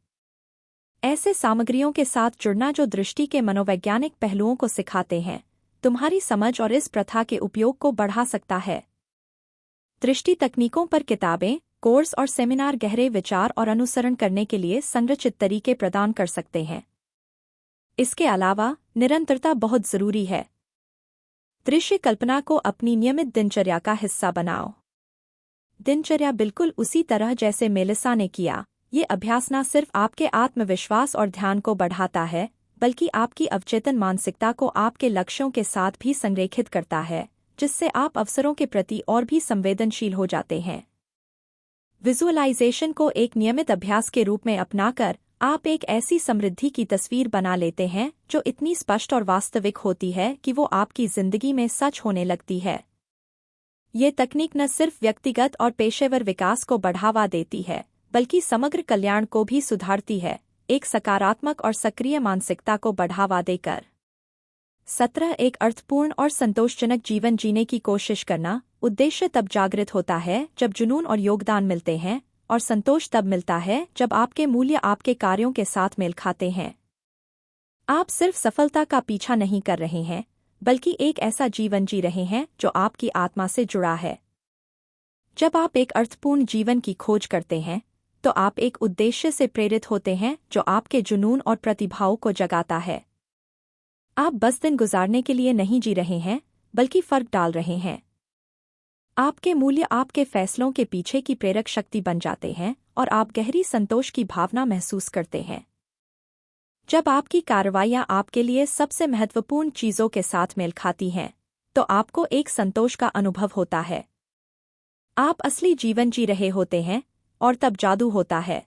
ऐसे सामग्रियों के साथ जुड़ना जो दृष्टि के मनोवैज्ञानिक पहलुओं को सिखाते हैं, तुम्हारी समझ और इस प्रथा के उपयोग को बढ़ा सकता है। दृष्टि तकनीकों पर किताबें, कोर्स और सेमिनार गहरे विचार और अनुसरण करने के लिए संरचित तरीके प्रदान कर सकते हैं। इसके अलावा निरंतरता बहुत जरूरी है। दृश्य कल्पना को अपनी नियमित दिनचर्या का हिस्सा बनाओ। दिनचर्या बिल्कुल उसी तरह जैसे मेलिसा ने किया, ये अभ्यास न सिर्फ आपके आत्मविश्वास और ध्यान को बढ़ाता है, बल्कि आपकी अवचेतन मानसिकता को आपके लक्ष्यों के साथ भी संरेखित करता है, जिससे आप अवसरों के प्रति और भी संवेदनशील हो जाते हैं। विजुअलाइजेशन को एक नियमित अभ्यास के रूप में अपनाकर आप एक ऐसी समृद्धि की तस्वीर बना लेते हैं जो इतनी स्पष्ट और वास्तविक होती है कि वो आपकी जिंदगी में सच होने लगती है। ये तकनीक न सिर्फ व्यक्तिगत और पेशेवर विकास को बढ़ावा देती है, बल्कि समग्र कल्याण को भी सुधारती है, एक सकारात्मक और सक्रिय मानसिकता को बढ़ावा देकर। 17 एक अर्थपूर्ण और संतोषजनक जीवन जीने की कोशिश करना। उद्देश्य तब जागृत होता है जब जुनून और योगदान मिलते हैं, और संतोष तब मिलता है जब आपके मूल्य आपके कार्यों के साथ मेल खाते हैं। आप सिर्फ सफलता का पीछा नहीं कर रहे हैं, बल्कि एक ऐसा जीवन जी रहे हैं जो आपकी आत्मा से जुड़ा है। जब आप एक अर्थपूर्ण जीवन की खोज करते हैं, तो आप एक उद्देश्य से प्रेरित होते हैं जो आपके जुनून और प्रतिभाओं को जगाता है। आप बस दिन गुजारने के लिए नहीं जी रहे हैं, बल्कि फर्क डाल रहे हैं। आपके मूल्य आपके फैसलों के पीछे की प्रेरक शक्ति बन जाते हैं और आप गहरी संतोष की भावना महसूस करते हैं। जब आपकी कार्रवाइयाँ आपके लिए सबसे महत्वपूर्ण चीज़ों के साथ मेल खाती हैं, तो आपको एक संतोष का अनुभव होता है। आप असली जीवन जी रहे होते हैं और तब जादू होता है।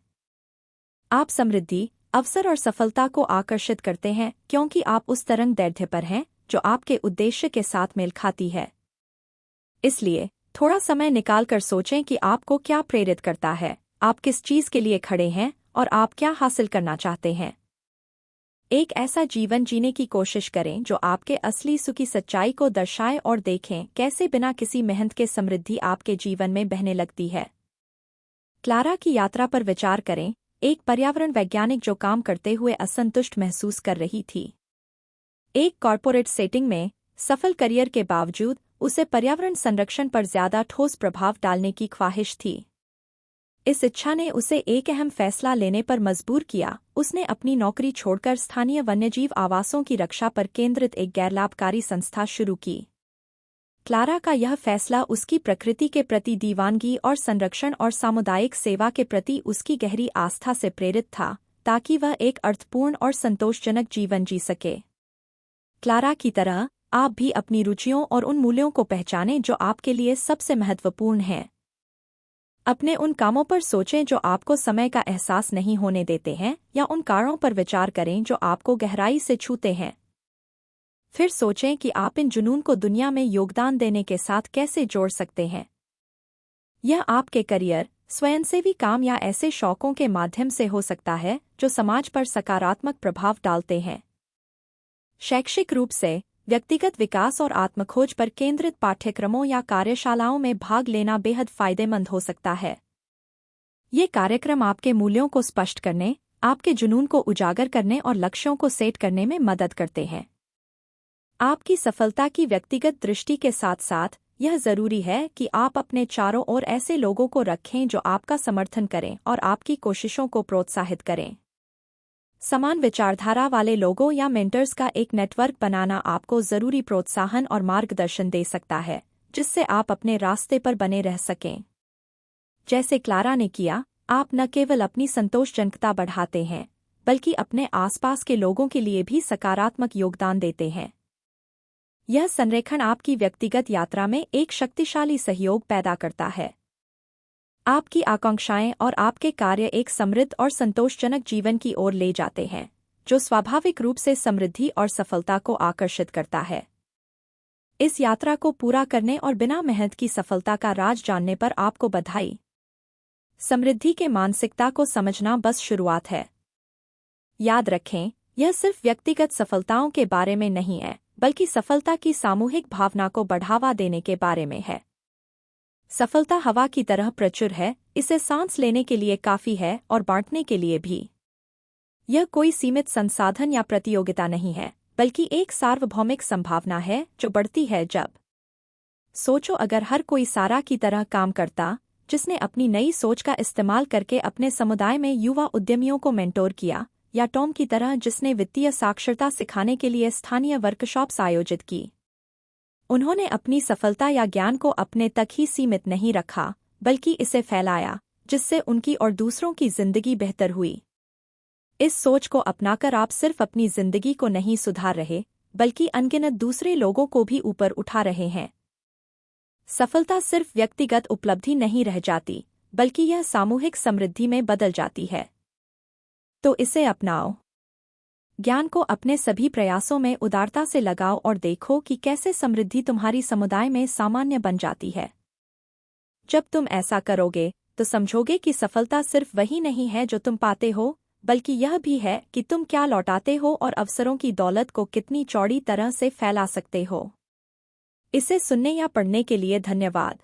आप समृद्धि, अवसर और सफलता को आकर्षित करते हैं क्योंकि आप उस तरंग दैर्ध्य पर हैं जो आपके उद्देश्य के साथ मेल खाती है। इसलिए थोड़ा समय निकालकर सोचें कि आपको क्या प्रेरित करता है, आप किस चीज़ के लिए खड़े हैं और आप क्या हासिल करना चाहते हैं। एक ऐसा जीवन जीने की कोशिश करें जो आपके असली सुख की सच्चाई को दर्शाए और देखें कैसे बिना किसी मेहनत के समृद्धि आपके जीवन में बहने लगती है। क्लारा की यात्रा पर विचार करें, एक पर्यावरण वैज्ञानिक जो काम करते हुए असंतुष्ट महसूस कर रही थी। एक कॉर्पोरेट सेटिंग में सफल करियर के बावजूद उसे पर्यावरण संरक्षण पर ज्यादा ठोस प्रभाव डालने की ख्वाहिश थी। इस इच्छा ने उसे एक अहम फैसला लेने पर मजबूर किया। उसने अपनी नौकरी छोड़कर स्थानीय वन्यजीव आवासों की रक्षा पर केंद्रित एक गैरलाभकारी संस्था शुरू की। क्लारा का यह फैसला उसकी प्रकृति के प्रति दीवानगी और संरक्षण और सामुदायिक सेवा के प्रति उसकी गहरी आस्था से प्रेरित था, ताकि वह एक अर्थपूर्ण और संतोषजनक जीवन जी सके। क्लारा की तरह आप भी अपनी रुचियों और उन मूल्यों को पहचानें जो आपके लिए सबसे महत्वपूर्ण हैं। अपने उन कामों पर सोचें जो आपको समय का एहसास नहीं होने देते हैं, या उन कारणों पर विचार करें जो आपको गहराई से छूते हैं। फिर सोचें कि आप इन जुनून को दुनिया में योगदान देने के साथ कैसे जोड़ सकते हैं। यह आपके करियर, स्वयंसेवी काम या ऐसे शौकों के माध्यम से हो सकता है जो समाज पर सकारात्मक प्रभाव डालते हैं। शैक्षिक रूप से व्यक्तिगत विकास और आत्मखोज पर केंद्रित पाठ्यक्रमों या कार्यशालाओं में भाग लेना बेहद फायदेमंद हो सकता है। ये कार्यक्रम आपके मूल्यों को स्पष्ट करने, आपके जुनून को उजागर करने और लक्ष्यों को सेट करने में मदद करते हैं। आपकी सफलता की व्यक्तिगत दृष्टि के साथ साथ यह जरूरी है कि आप अपने चारों ओर ऐसे लोगों को रखें जो आपका समर्थन करें और आपकी कोशिशों को प्रोत्साहित करें। समान विचारधारा वाले लोगों या मेंटर्स का एक नेटवर्क बनाना आपको जरूरी प्रोत्साहन और मार्गदर्शन दे सकता है, जिससे आप अपने रास्ते पर बने रह सकें। जैसे क्लारा ने किया, आप न केवल अपनी संतोषजनकता बढ़ाते हैं, बल्कि अपने आसपास के लोगों के लिए भी सकारात्मक योगदान देते हैं। यह संरेखण आपकी व्यक्तिगत यात्रा में एक शक्तिशाली सहयोग पैदा करता है। आपकी आकांक्षाएं और आपके कार्य एक समृद्ध और संतोषजनक जीवन की ओर ले जाते हैं, जो स्वाभाविक रूप से समृद्धि और सफलता को आकर्षित करता है। इस यात्रा को पूरा करने और बिना मेहनत की सफलता का राज जानने पर आपको बधाई। समृद्धि के मानसिकता को समझना बस शुरुआत है। याद रखें, यह सिर्फ व्यक्तिगत सफलताओं के बारे में नहीं है, बल्कि सफलता की सामूहिक भावना को बढ़ावा देने के बारे में है। सफलता हवा की तरह प्रचुर है, इसे सांस लेने के लिए काफी है और बांटने के लिए भी। यह कोई सीमित संसाधन या प्रतियोगिता नहीं है, बल्कि एक सार्वभौमिक संभावना है जो बढ़ती है जब। सोचो, अगर हर कोई सारा की तरह काम करता, जिसने अपनी नई सोच का इस्तेमाल करके अपने समुदाय में युवा उद्यमियों को मेंटोर किया, या टॉम की तरह जिसने वित्तीय साक्षरता सिखाने के लिए स्थानीय वर्कशॉप्स आयोजित की। उन्होंने अपनी सफलता या ज्ञान को अपने तक ही सीमित नहीं रखा, बल्कि इसे फैलाया, जिससे उनकी और दूसरों की जिंदगी बेहतर हुई। इस सोच को अपनाकर आप सिर्फ अपनी जिंदगी को नहीं सुधार रहे, बल्कि अनगिनत दूसरे लोगों को भी ऊपर उठा रहे हैं। सफलता सिर्फ व्यक्तिगत उपलब्धि नहीं रह जाती, बल्कि यह सामूहिक समृद्धि में बदल जाती है। तो इसे अपनाओ। ज्ञान को अपने सभी प्रयासों में उदारता से लगाओ और देखो कि कैसे समृद्धि तुम्हारी समुदाय में सामान्य बन जाती है। जब तुम ऐसा करोगे, तो समझोगे कि सफलता सिर्फ वही नहीं है जो तुम पाते हो, बल्कि यह भी है कि तुम क्या लौटाते हो और अवसरों की दौलत को कितनी चौड़ी तरह से फैला सकते हो। इसे सुनने या पढ़ने के लिए धन्यवाद।